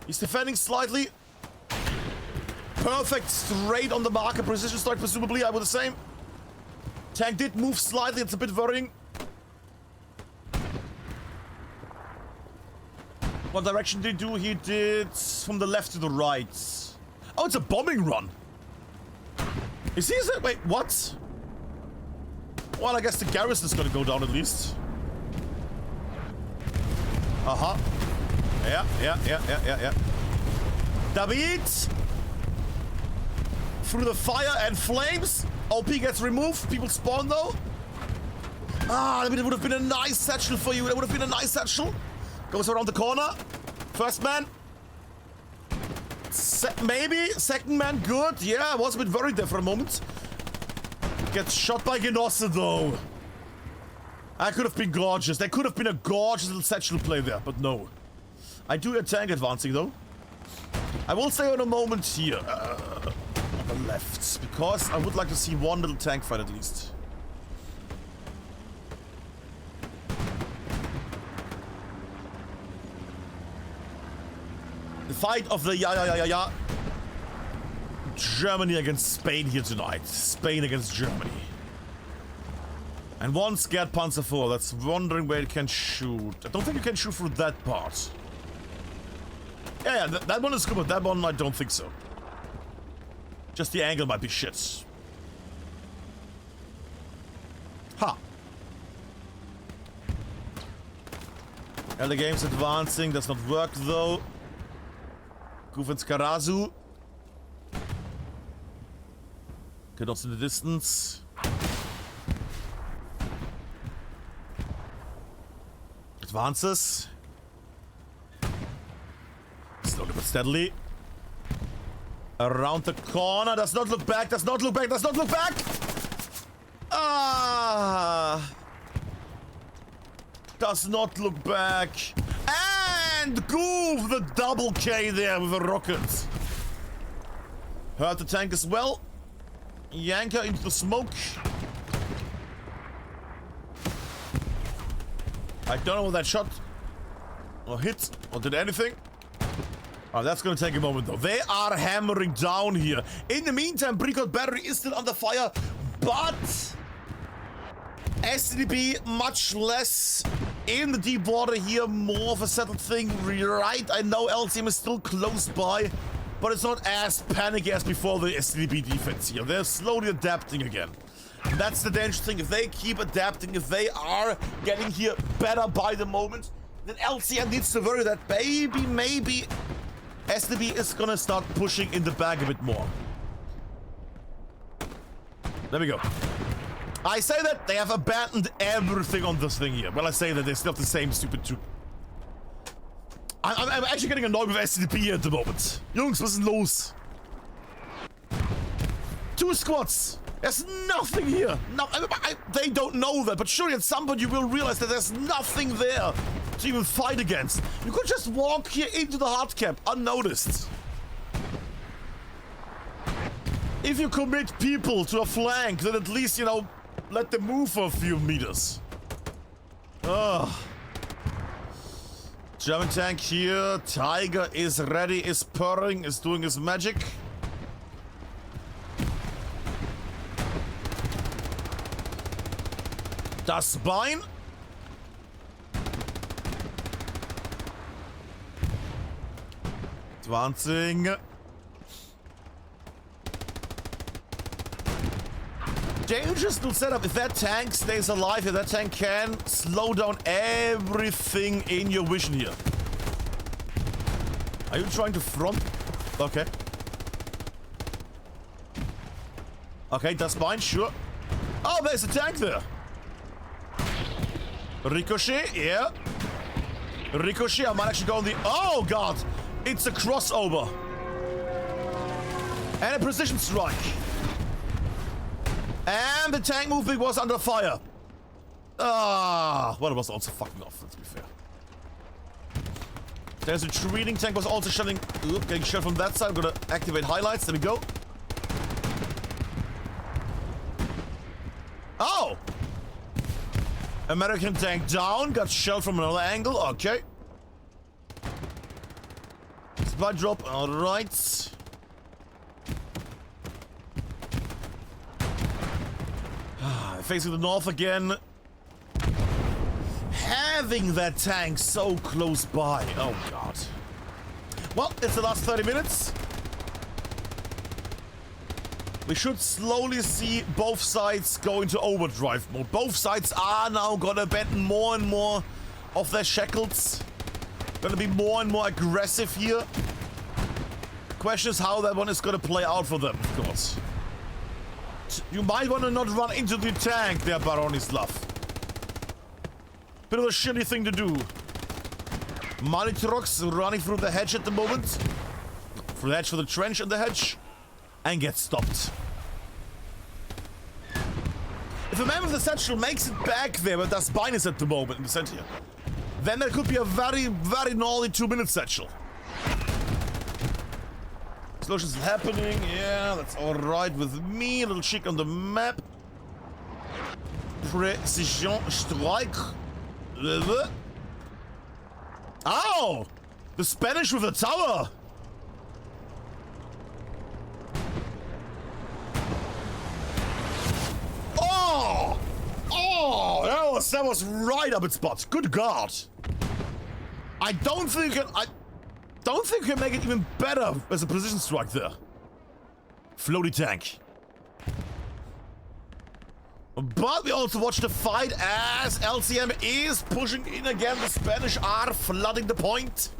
He's defending slightly. Perfect, straight on the marker. Precision strike, presumably, I would the same. Tank did move slightly, it's a bit worrying. What direction did he do? He did from the left to the right. Oh, it's a bombing run. Is he? Wait, what? Well, I guess the garrison is gonna go down at least. Uh-huh. Yeah. David! Through the fire and flames. OP gets removed. People spawn though. Ah, it would have been a nice satchel for you. That would have been a nice satchel. Goes around the corner. First man. Maybe. Second man, good. Yeah, I was a bit worried there for a moment. Gets shot by Genosse though. That could have been gorgeous. There could have been a gorgeous little satchel play there, but no. I do hear tank advancing though. I will stay on a moment here. On the left. Because I would like to see one little tank fight at least. The fight of the Germany against Spain here tonight. Spain against Germany. And one scared Panzer IV that's wondering where it can shoot. I don't think you can shoot through that part. Yeah, that one is good, but that one I don't think so. Just the angle might be shit. Ha! Elder Games advancing, does not work though. Gufens Karazu. Genoss in the distance. Advances. Slowly but steadily. Around the corner. Does not look back. Does not look back. Does not look back. Ah. Does not look back. And Goof the double K there with a rocket. Hurt the tank as well. Yanker into the smoke. I don't know what that shot or hit or did anything. Oh, that's gonna take a moment though. They are hammering down here. In the meantime, Bricot Battery is still under fire, but STDB much less in the deep water here. More of a settled thing, right? I know LCM is still close by, but it's not as panicky as before the STDB defense here. They're slowly adapting again. And that's the dangerous thing. If they keep adapting, if they are getting here better by the moment, then LCM needs to worry that maybe STDB is gonna start pushing in the back a bit more. There we go. I say that they have abandoned everything on this thing here. Well, I say that they're still the same stupid troop. I'm actually getting annoyed with STDB here at the moment. Jungs, was ist denn los? 2 squads. There's nothing here. No, they don't know that, but surely at some point you will realize that there's nothing there to even fight against. You could just walk here into the hard cap unnoticed. If you commit people to a flank, then at least, you know, let them move for a few meters. Ugh. German tank here. Tiger is ready, is purring, is doing his magic. Das Bein. Advancing. Dangerous little setup. If that tank stays alive, if that tank can slow down everything in your vision here. Are you trying to front? Okay. Okay, das Bein, sure. Oh, there's a tank there. Ricochet, yeah. Ricochet, I might actually go on the... Oh, God. It's a crossover. And a precision strike. And the tank movement was under fire. Ah, well, it was also fucking off, let's be fair. There's a retreating tank was also shelling. Oop, getting shelled from that side. I'm gonna activate highlights. There we go. Oh! American tank down. Got shelled from another angle. Okay. Spy drop. Alright. Facing the north again. Having that tank so close by. Oh, God. Well, it's the last 30 minutes. We should slowly see both sides go into overdrive mode. Both sides are now gonna abandon more and more of their shackles. Gonna be more and more aggressive here. Question is how that one is gonna play out for them, of course. You might want to not run into the tank there, Baronislav. Bit of a shitty thing to do. Malitrox running through the hedge at the moment. Through the hedge, for the trench in the hedge. And gets stopped. If a man with the satchel makes it back there, but that's Binus at the moment in the center here, then there could be a very, very gnarly 2-minute satchel. Explosions happening, yeah, that's alright with me. A little check on the map. Precision strike. Oh! The Spanish with a tower! Oh! Oh! That was right up its butt. Good God. I don't think we can make it even better as a precision strike there. Floaty tank. But we also watch the fight as LCM is pushing in again. The Spanish are flooding the point.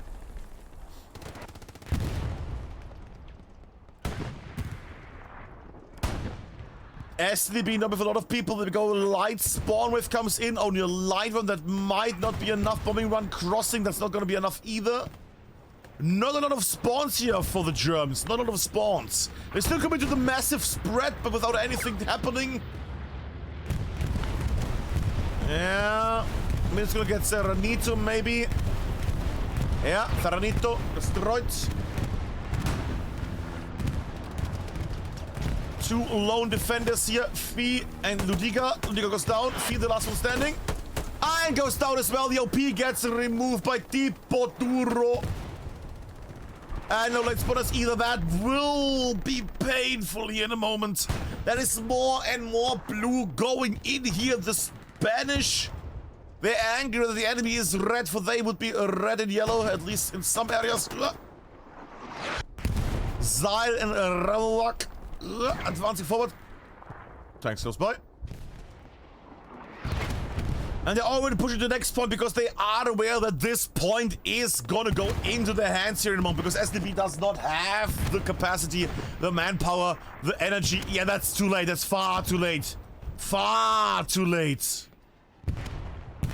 STDB number for a lot of people. There we go. Light spawn wave comes in. Only a light one. That might not be enough. Bombing run crossing. That's not going to be enough either. Not a lot of spawns here for the Germans. Not a lot of spawns. They still come into the massive spread, but without anything happening. Yeah. I mean, it's gonna get Serranito, maybe. Yeah, Serranito destroyed. 2 lone defenders here. Fee and Ludiga. Ludiga goes down. Fee, the last one standing. And goes down as well. The OP gets removed by Tipo Duro. And no light spotters either. That will be painful here in a moment. There is more and more blue going in here. The Spanish, they're angry that the enemy is red, for they would be red and yellow, at least in some areas. Zyle and Ravak advancing forward. Tanks close by. And they're already pushing to the next point because they are aware that this point is gonna go into their hands here in a moment, because STDB does not have the capacity, the manpower, the energy. Yeah, that's too late. That's far too late. Far too late.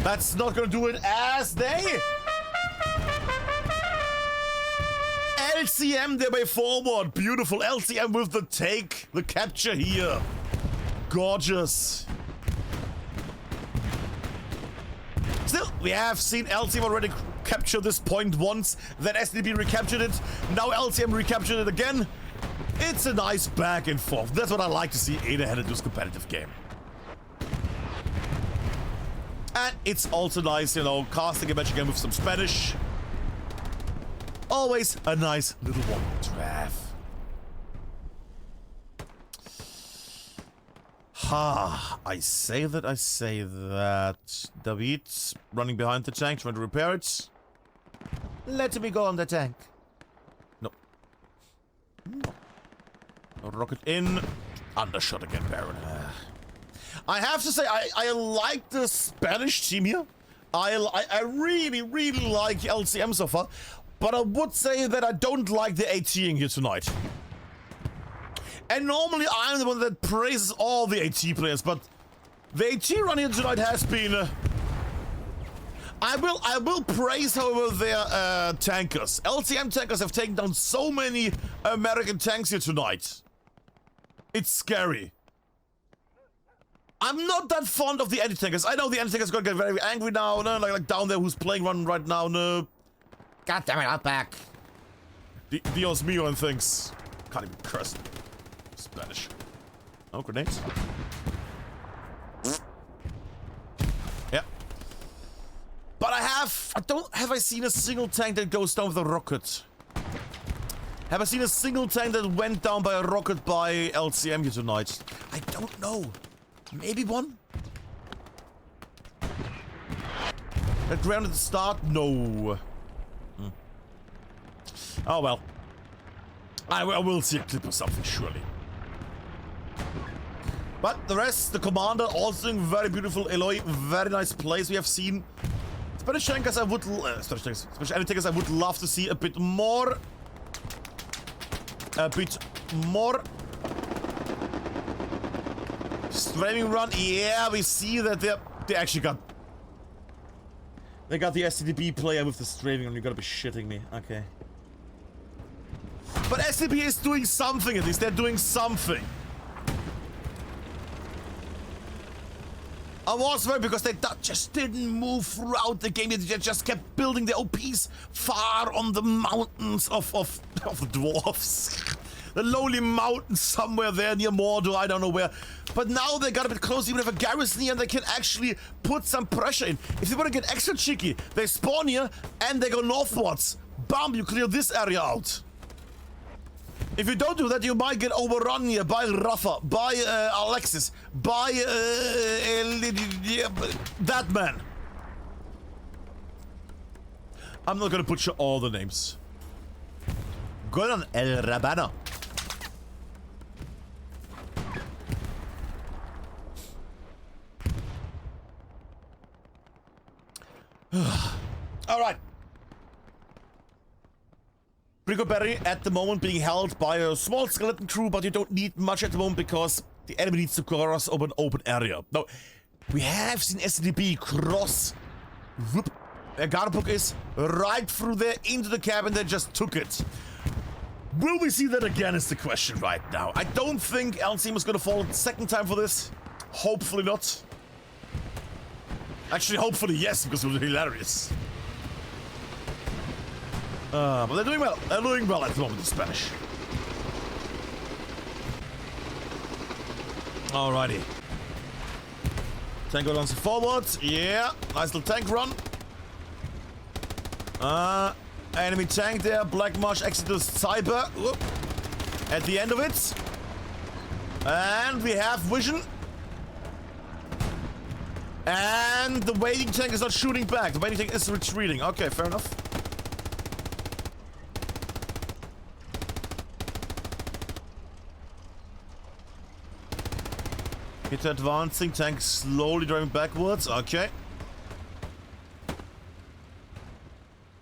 That's not gonna do it as they LCM their way forward. Beautiful. LCM with the take, the capture here. Gorgeous. Still, we have seen LCM already capture this point once, then STDB recaptured it, now LCM recaptured it again. It's a nice back and forth. That's what I like to see in a head-to-head competitive game. And it's also nice, you know, casting a match again with some Spanish. Always a nice little one to have. I say that. David's running behind the tank, trying to repair it. Let me go on the tank. No. No. Rocket in. Undershot again, Baron. I have to say, I like the Spanish team here. I really, really like LCM so far. But I would say that I don't like the ATing here tonight. And normally I'm the one that praises all the AT players, but the AT run here tonight has been... I will praise, however, their tankers. LCM tankers have taken down so many American tanks here tonight. It's scary. I'm not that fond of the anti-tankers. I know the anti-tankers gonna get very angry now, no? Like down there who's playing one right now, no? God damn it, I'm back. Dios mío and things. Can't even curse. Spanish. Oh, grenades. Yeah. But have I seen a single tank that goes down with a rocket? Have I seen a single tank that went down by a rocket by LCM here tonight? I don't know. Maybe one? That ground at the start? No. Oh well. I will see a clip or something, surely. But the rest, the commander also doing very beautiful. Eloy, very nice plays we have seen. Spanish tankers I would... Spanish tankers I would love to see a bit more. A bit more. Streaming run. Yeah, we see that they actually got... They got the STDB player with the streaming run. You gotta be shitting me. Okay. But STDB is doing something at least. They're doing something. I was worried because they just didn't move throughout the game. They just kept building their OPs far on the mountains of the dwarfs. The lowly mountains somewhere there near Mordor, I don't know where. But now they got a bit close, even if a garrison here, and they can actually put some pressure in. If they want to get extra cheeky, they spawn here and they go northwards. Bam, you clear this area out. If you don't do that, you might get overrun here by Rafa, by Alexis, by that man. I'm not gonna butcher all the names. Good on El Rabano. All right. Brigoberry at the moment being held by a small skeleton crew, but you don't need much at the moment because the enemy needs to cross over an open area. Now, we have seen STDB cross where Garbook is right through there into the cabin. They just took it. Will we see that again is the question right now. I don't think LCM is going to fall a second time for this. Hopefully not. Actually, hopefully yes, because it was hilarious. But they're doing well. They're doing well at the moment, the Spanish. Alrighty. Tank runs forward. Yeah. Nice little tank run. Enemy tank there. Black Marsh Exodus Cyber. Whoop. At the end of it. And we have vision. And the waiting tank is not shooting back. The waiting tank is retreating. Okay, fair enough. Hit advancing, tank slowly driving backwards. Okay.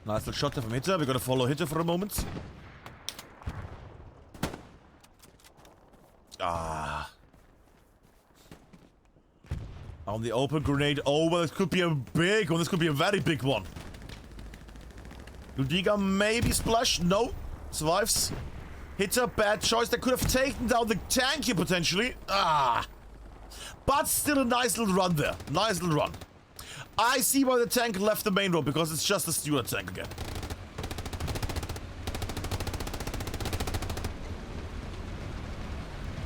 Nice little shot there from Hitter. We're gonna follow Hitter for a moment. Ah. On the open grenade. Oh, well, this could be a big one. This could be a very big one. Ludiga maybe splash. No. Survives. Hitter, bad choice. That could have taken down the tank here, potentially. Ah. But still a nice little run there. Nice little run. I see why the tank left the main road, because it's just a Stewart tank again.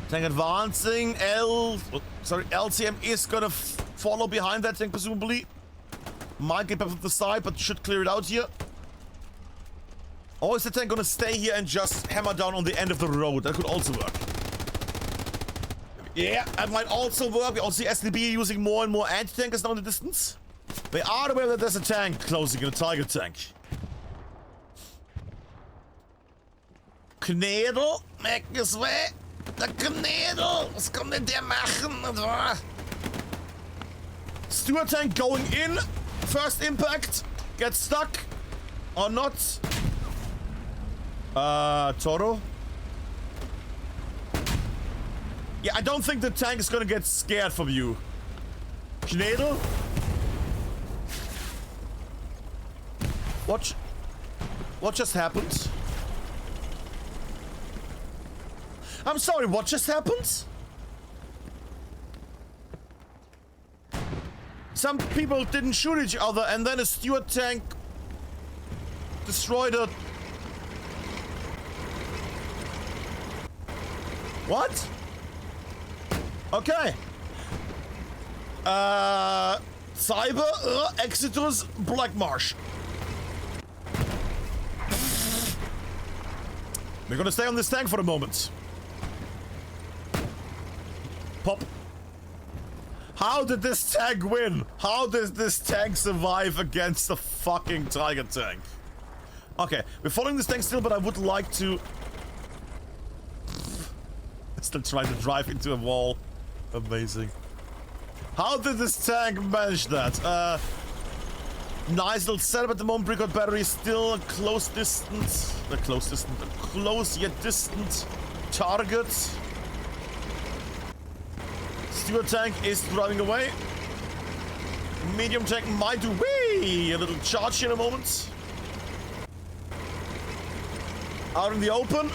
Tank advancing. LCM is gonna follow behind that tank, presumably. Might get back to the side, but should clear it out here. Or is the tank gonna stay here and just hammer down on the end of the road? That could also work. Yeah, that might also work. We also see STDB using more and more anti-tankers now in the distance. They are aware that there's a tank closing in, a Tiger tank. Knedel, make his way. Der Knedel, was kommt denn der machen? Stewart tank going in. First impact. Get stuck. Or not. Toro. Yeah, I don't think the tank is gonna get scared from you. Knedel. What just happened? I'm sorry, what just happened? Some people didn't shoot each other and then a Stewart tank destroyed a... What? Okay. Cyber, Exitus, Black Marsh. We're gonna stay on this tank for a moment. Pop. How did this tank win? How did this tank survive against the fucking Tiger tank? Okay, we're following this tank still, but I would like to... Still trying to drive into a wall. Amazing. How did this tank manage that? Nice little setup at the moment. Bricot battery still a close distance. A close yet distant target. Stewart tank is driving away. Medium tank might do wee! A little charge here in a moment. Out in the open.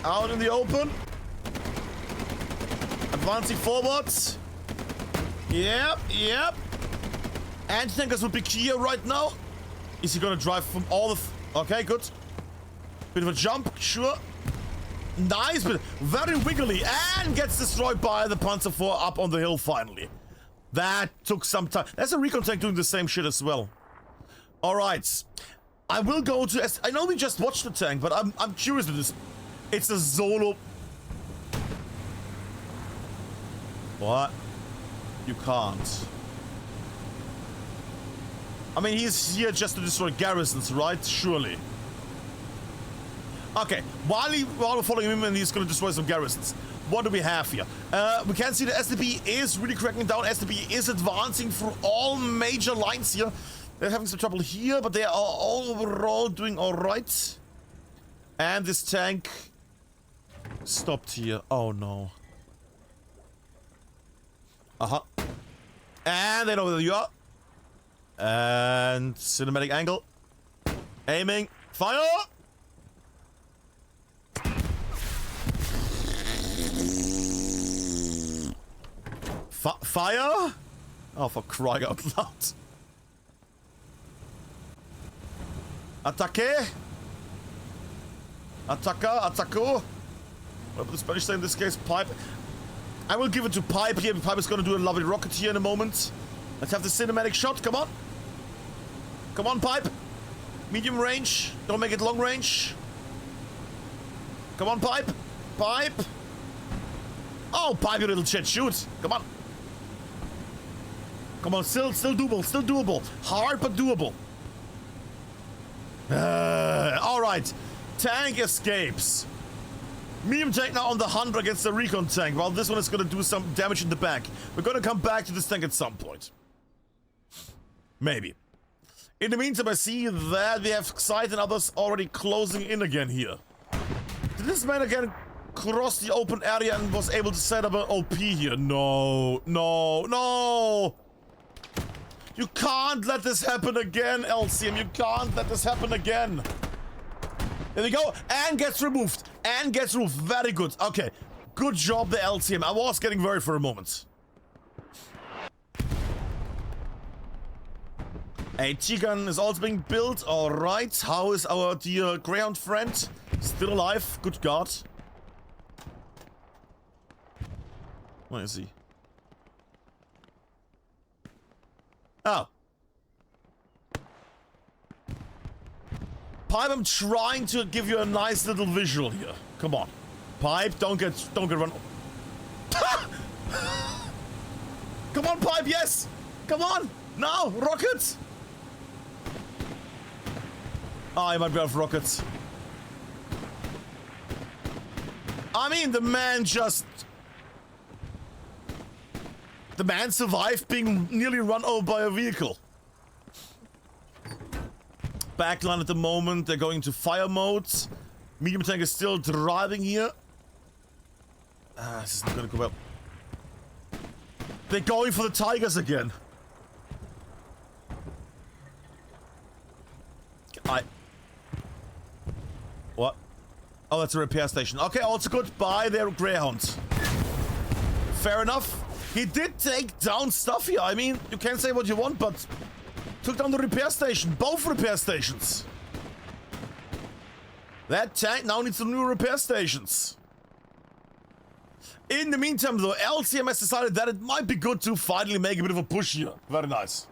Out in the open. Advancing forwards. Yep. Anti-tankers would be key right now. Is he gonna drive from all the... Okay, good. Bit of a jump, sure. Nice, but very wiggly. And gets destroyed by the Panzer IV up on the hill finally. That took some time. There's a recon tank doing the same shit as well. Alright. I will go to... I know we just watched the tank, but I'm curious with this. It's a solo... What? You can't. I mean, he's here just to destroy garrisons, right? Surely. Okay, while we're following him and he's gonna destroy some garrisons. What do we have here? We can see the STDB is really cracking down. STDB is advancing through all major lines here. They're having some trouble here, but they are overall doing alright. And this tank stopped here. Oh no. Uh-huh. And they know where you are. And cinematic angle. Aiming. Fire! Fire? Oh, for crying out loud. Attaque. Attaca. Attaco. Whatever the Spanish say in this case. Pipe. I will give it to Pipe here. Pipe is going to do a lovely rocket here in a moment. Let's have the cinematic shot. Come on. Come on, Pipe. Medium range. Don't make it long range. Come on, Pipe. Pipe. Oh, Pipe, you little shit. Shoot. Come on. Come on. Still doable. Still doable. Hard, but doable. All right. Tank escapes. Medium tank now on the hunt against the recon tank. Well, this one is going to do some damage in the back. We're going to come back to this tank at some point. Maybe. In the meantime, I see that we have Xyth and others already closing in again here. Did this man again cross the open area and was able to set up an OP here? No, no, no! You can't let this happen again, LCM. You can't let this happen again. There we go. And gets removed. And gets removed. Very good. Okay. Good job, the LCM. I was getting worried for a moment. A T-gun is also being built. Alright. How is our dear Greyhound friend? Still alive. Good God. Where is he? Oh. Pipe, I'm trying to give you a nice little visual here. Come on. Pipe, don't get run. Come on, Pipe, yes! Come on! Now, rockets! Oh, I might be out of rockets. I mean, the man survived being nearly run over by a vehicle. Backline at the moment, they're going to fire mode. Medium tank is still driving here. This is not gonna go well. They're going for the Tigers again. What? Oh, that's a repair station. Okay, also good. Bye there, Greyhound. Fair enough. He did take down stuff here. I mean, you can say what you want, but took down the repair station. Both repair stations. That tank now needs some new repair stations. In the meantime, though, LCM has decided that it might be good to finally make a bit of a push here. Very nice.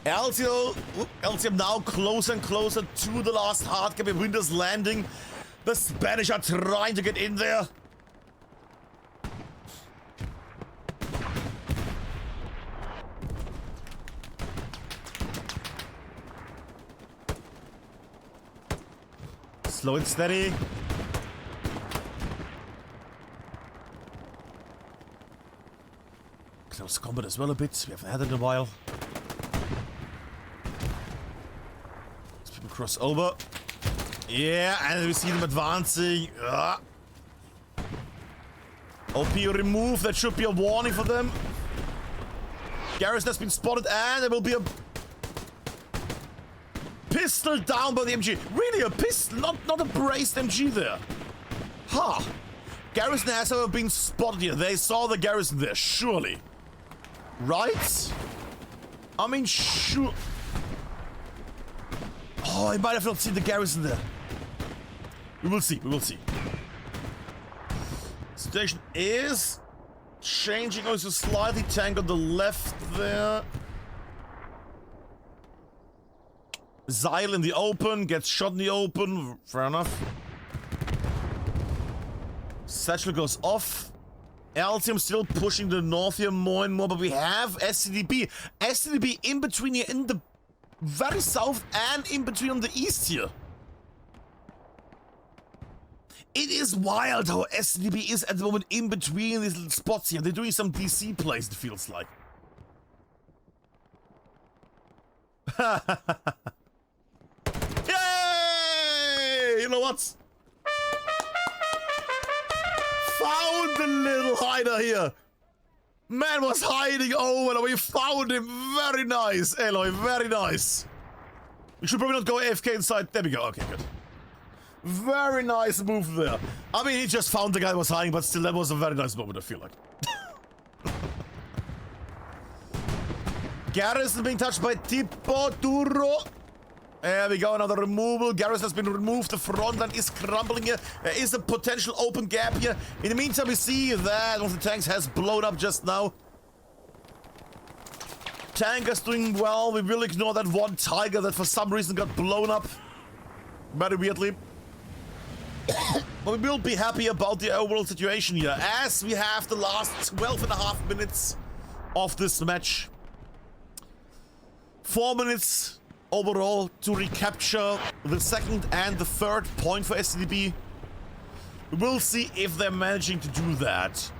LCM now closer and closer to the last hard cap in Winter's Landing. The Spanish are trying to get in there. Slow and steady. Close combat as well a bit. We haven't had it in a while. Let's people cross over. Yeah, and we see them advancing. OP remove. That should be a warning for them. Garrison has been spotted, and there will be a pistol down by the MG. Really, a pistol, not a braced MG there. Huh. Garrison has never been spotted here. They saw the Garrison there, surely. Right? I mean, sure. Oh, I might have not seen the Garrison there. We will see, we will see. Situation is changing. Also slightly tank on the left there. Xyl in the open, gets shot in the open. Fair enough. Satchel goes off. LCM still pushing the north here more and more, but we have STDB. STDB in between here, in the very south and in between on the east here. It is wild how STDB is at the moment in between these little spots here. They're doing some DC plays, it feels like. Yay! You know what? Found the little hider here. Man was hiding over, and we found him. Very nice, Eloy. Very nice. We should probably not go AFK inside. There we go. Okay, good. Very nice move there. I mean, he just found the guy who was hiding, but still, that was a very nice moment, I feel like. Garrison being touched by Tipo Duro. There we go, another removal. Garrison has been removed. The front line is crumbling here. There is a potential open gap here. In the meantime, we see that one of the tanks has blown up just now. Tank is doing well. We will ignore that one Tiger that for some reason got blown up. Very weirdly. But we will be happy about the overall situation here, as we have the last 12.5 minutes of this match. 4 minutes overall to recapture the second and the third point for STDB. We will see if they're managing to do that.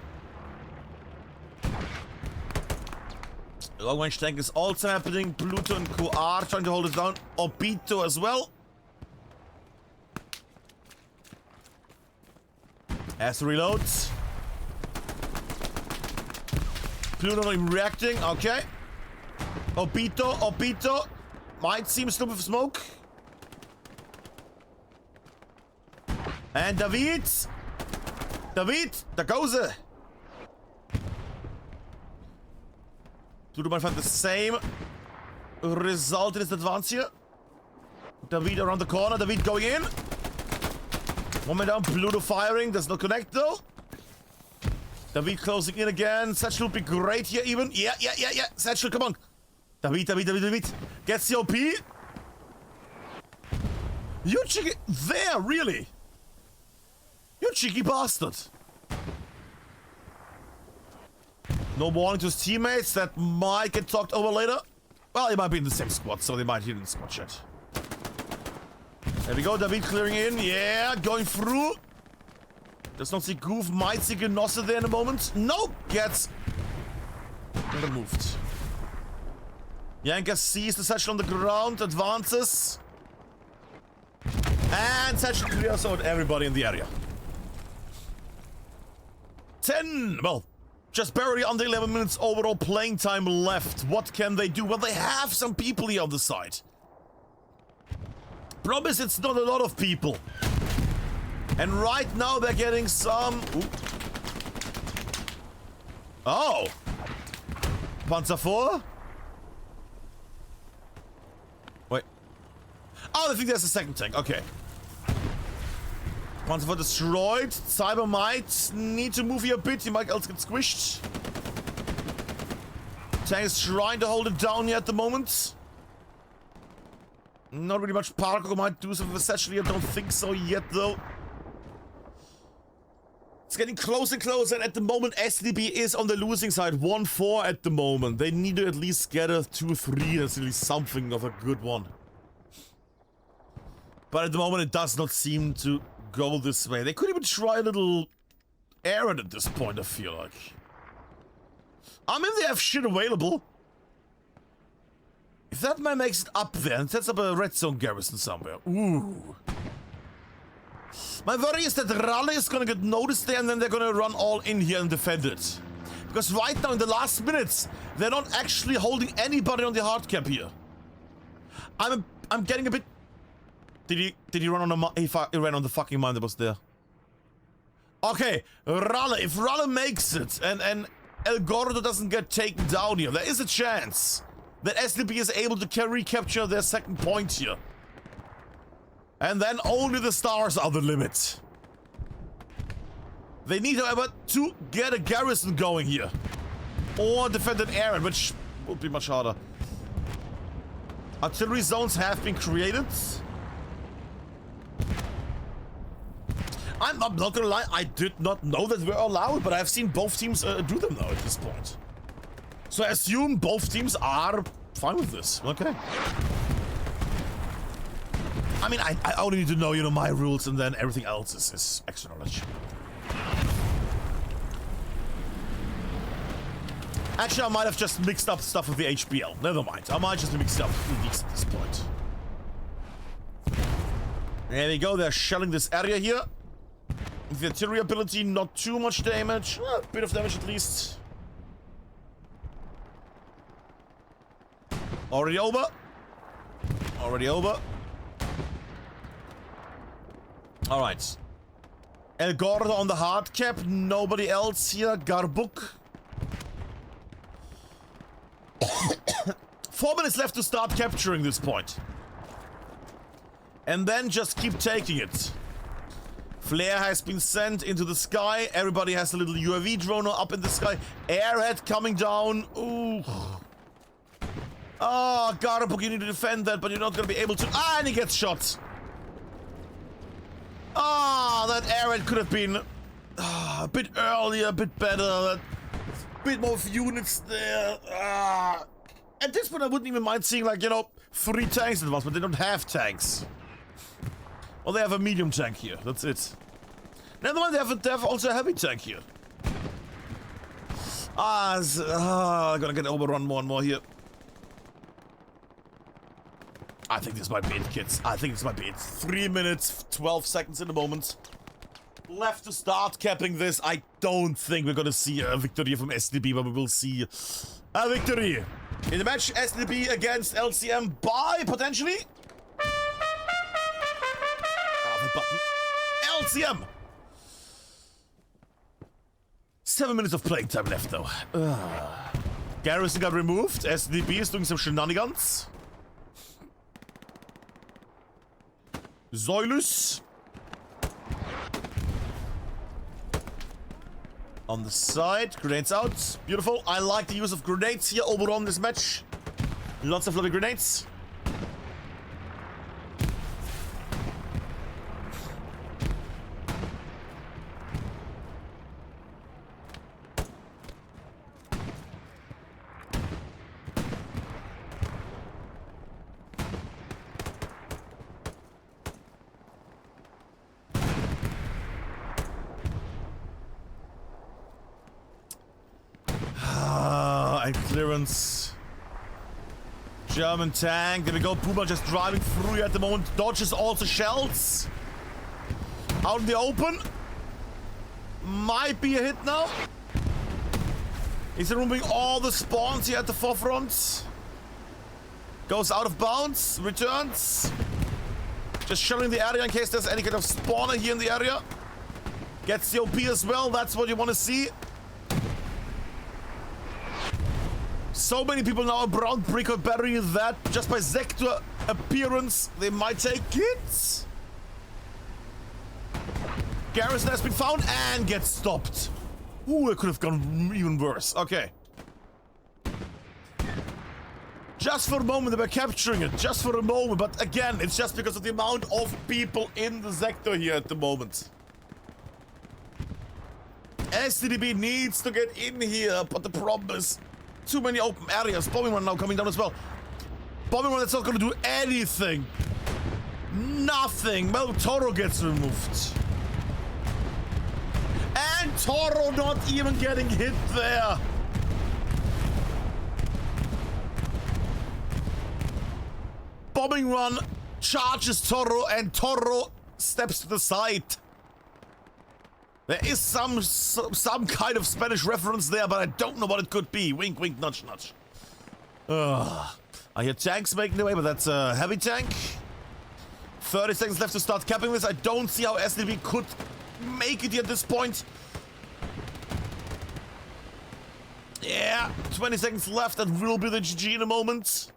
Long range tank is also happening. Pluto and Co are trying to hold it down. Obito as well. As reloads. Pluto not even reacting. Okay. Obito. Might seem still with smoke. And David, da goes er. Pluto might find the same result in his advance here. David around the corner. David going in. One man down. Pluto firing. Does not connect though. David closing in again. Satchel would be great here even. Yeah. Satchel, come on. David. Gets the OP. You cheeky. There, really? You cheeky bastard. No warning to his teammates. That might get talked over later. Well, he might be in the same squad, so they might hear in the squad chat. There we go. David clearing in. Yeah, going through. Does not see Goof. Might see Genosse there in a moment. Nope. Gets removed. Yanka sees the Satchel on the ground. Advances. And Satchel clears out everybody in the area. 10. Well, just barely under 11 minutes overall playing time left. What can they do? Well, they have some people here on the side. Promise it's not a lot of people. And right now they're getting some... Ooh. Oh! Panzer 4? Wait. Oh, I think there's a second tank. Okay. Panzer 4 destroyed. Cyber might need to move here a bit. He might else get squished. Tank is trying to hold it down here at the moment. Not really much Parkour might do something essentially. I don't think so yet, though. It's getting closer and closer, and at the moment, STDB is on the losing side. 1-4 at the moment. They need to at least get a 2-3. That's at least something of a good one. But at the moment, it does not seem to go this way. They could even try a little Aaron at this point, I feel like. I mean, they have shit available. If that man makes it up there and sets up a red zone garrison somewhere. Ooh. My worry is that Raleigh is gonna get noticed there and then they're gonna run all in here and defend it. Because right now in the last minutes, they're not actually holding anybody on the hard cap here. I'm getting a bit... Did he run on the... He ran on the fucking mine that was there. Okay, Raleigh. If Raleigh makes it and El Gordo doesn't get taken down here, there is a chance that STDB is able to recapture their second point here. And then only the stars are the limit. They need, however, to get a garrison going here. Or defend an area, which would be much harder. Artillery zones have been created. I'm not gonna lie, I did not know that we're allowed, but I've seen both teams do them now at this point. So I assume both teams are fine with this. Okay. I mean, I only need to know, you know, my rules, and then everything else is extra knowledge. Actually, I might have just mixed up stuff with the HBL. Never mind. I might just mix up these at this point. There we go. They're shelling this area here. With the artillery ability, not too much damage. A bit of damage at least. Already over. Already over. Alright. El Gordo on the hard cap. Nobody else here. Garbuk. 4 minutes left to start capturing this point. And then just keep taking it. Flare has been sent into the sky. Everybody has a little UAV drone up in the sky. Airhead coming down. Ooh. Oh, Garbuk, you need to defend that, but you're not going to be able to. Ah, and he gets shot. Ah, that airhead could have been a bit earlier, a bit better. A bit more units there. At this point, I wouldn't even mind seeing, like, you know, 3 tanks at once, but they don't have tanks. Well, they have a medium tank here. That's it. Never mind, they have also a heavy tank here. I'm gonna get overrun more and more here. I think this might be it, kids. I think this might be it. 3 minutes, 12 seconds in the moment. Left to start capping this. I don't think we're gonna see a victory from STDB, but we will see a victory. In the match, STDB against LCM by, potentially... the button. LCM! 7 minutes of playing time left, though. Garrison got removed. STDB is doing some shenanigans. Zoilus. On the side. Grenades out. Beautiful. I like the use of grenades here overall in this match. Lots of lovely grenades. Clearance. German tank. There we go. Puma just driving through here at the moment. Dodges also shells. Out in the open. Might be a hit now. He's removing all the spawns here at the forefront. Goes out of bounds. Returns. Just shelling the area in case there's any kind of spawner here in the area. Gets the OP as well. That's what you want to see. So many people now around Brick Battery that just by Sector appearance, they might take it. Garrison has been found and gets stopped. Ooh, it could have gone even worse. Okay. Just for a moment, they were capturing it. Just for a moment. But again, it's just because of the amount of people in the sector here at the moment. STDB needs to get in here, but the problem is too many open areas. Bombing one now coming down as well. Bombing one that's not going to do anything. Nothing. Well, Toro gets removed. And Toro not even getting hit there. Bombing run charges Toro and Toro steps to the side. There is some kind of Spanish reference there, but I don't know what it could be. Wink, wink, nudge, nudge. I hear tanks making their way, but that's a heavy tank. 30 seconds left to start capping this. I don't see how STDB could make it at this point. Yeah, 20 seconds left. That will be the GG in a moment.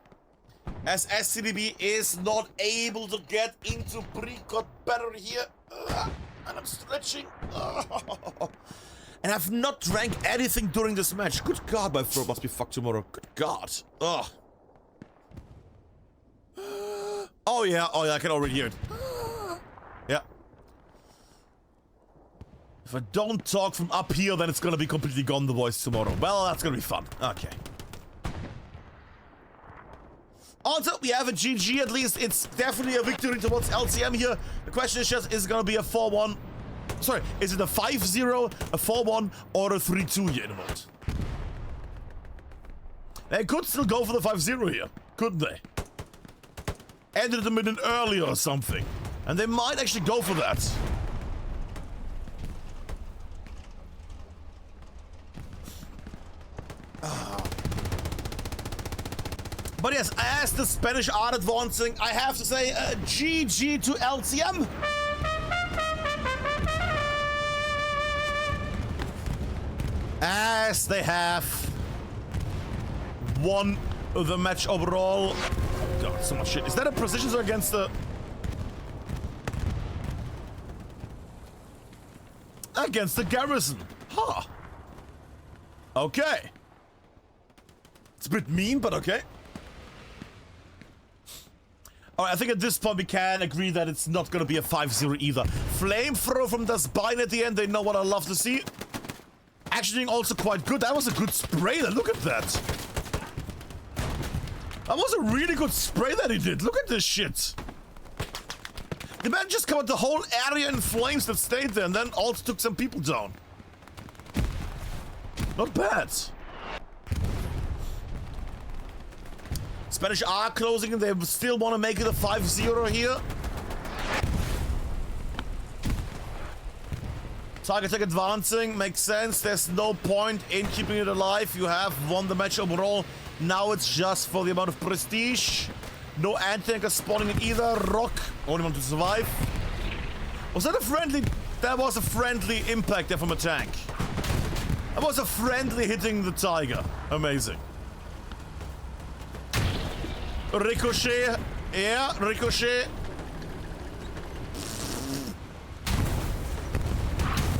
As STDB is not able to get into Bricot Battery here. And I'm stretching. And I've not drank anything during this match. Good God, my throat must be fucked tomorrow. Good God. Oh yeah, I can already hear it. Yeah. If I don't talk from up here, then it's gonna be completely gone, the voice tomorrow. Well, that's gonna be fun. Okay. Also, we have a GG at least. It's definitely a victory towards LCM here. The question is just, is it going to be a 4-1? Sorry, is it a 5-0, a 4-1, or a 3-2 here in a moment? They could still go for the 5-0 here, couldn't they? Ended the minute earlier or something. And they might actually go for that. But yes, as the Spanish are advancing, I have to say GG to LCM. As they have won the match overall. Oh God, so much shit. Is that a precision or against the... Against the Garrison. Huh. Okay. It's a bit mean, but okay. Alright, I think at this point we can agree that it's not gonna be a 5-0 either. Flamethrower from Das Bein at the end, they know what I love to see. Actually doing also quite good. That was a good spray there, look at that. That was a really good spray that he did. Look at this shit. The man just covered the whole area in flames that stayed there and then also took some people down. Not bad. Spanish are closing and they still want to make it a 5-0 here. Target tech advancing, makes sense. There's no point in keeping it alive. You have won the match overall. Now it's just for the amount of prestige. No anti-tanker spawning in either. Rock, only one to survive. Was that a friendly? That was a friendly impact there from a tank. That was a friendly hitting the tiger. Amazing. Ricochet. Yeah, ricochet.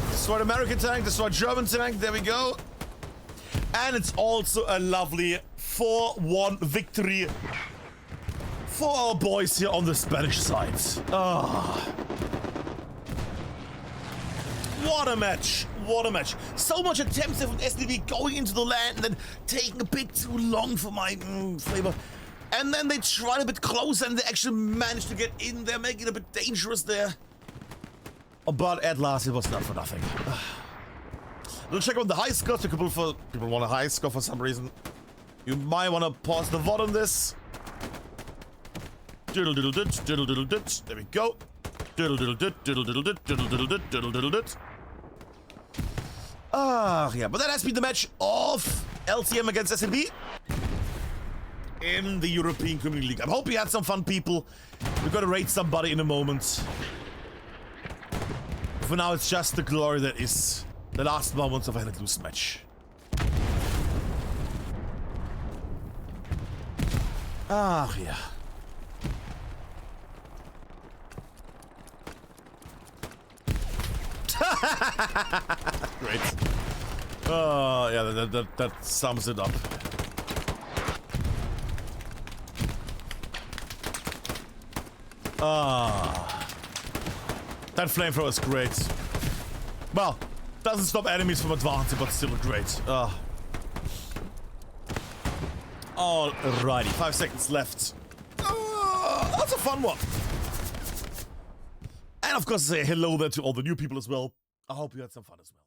Destroyed American tank, destroyed German tank, there we go. And it's also a lovely 4-1 victory for our boys here on the Spanish side. Ah. What a match, what a match. So much attempts from STDB going into the land and then taking a bit too long for my flavor. And then they tried a bit closer and they actually managed to get in there, making it a bit dangerous there. But at last, it was not for nothing. We'll check on the high score. People want a high score for some reason. You might want to pause the VOD on this. Diddle diddle dit, diddle diddle dit. There we go. Diddle diddle dit, diddle diddle dit, diddle diddle dit, diddle diddle dit. Ah, yeah. But that has been the match of LCM against SMDM in the European Community League. I hope you had some fun, people. We're gonna rate somebody in a moment. For now, it's just the glory that is the last moments of a lose match. Ah, yeah. Great. Oh, yeah, that sums it up. Ah. That flamethrower is great. Well, doesn't stop enemies from advancing, but still great. Alrighty, 5 seconds left. That's a fun one. And of course, say hello there to all the new people as well. I hope you had some fun as well.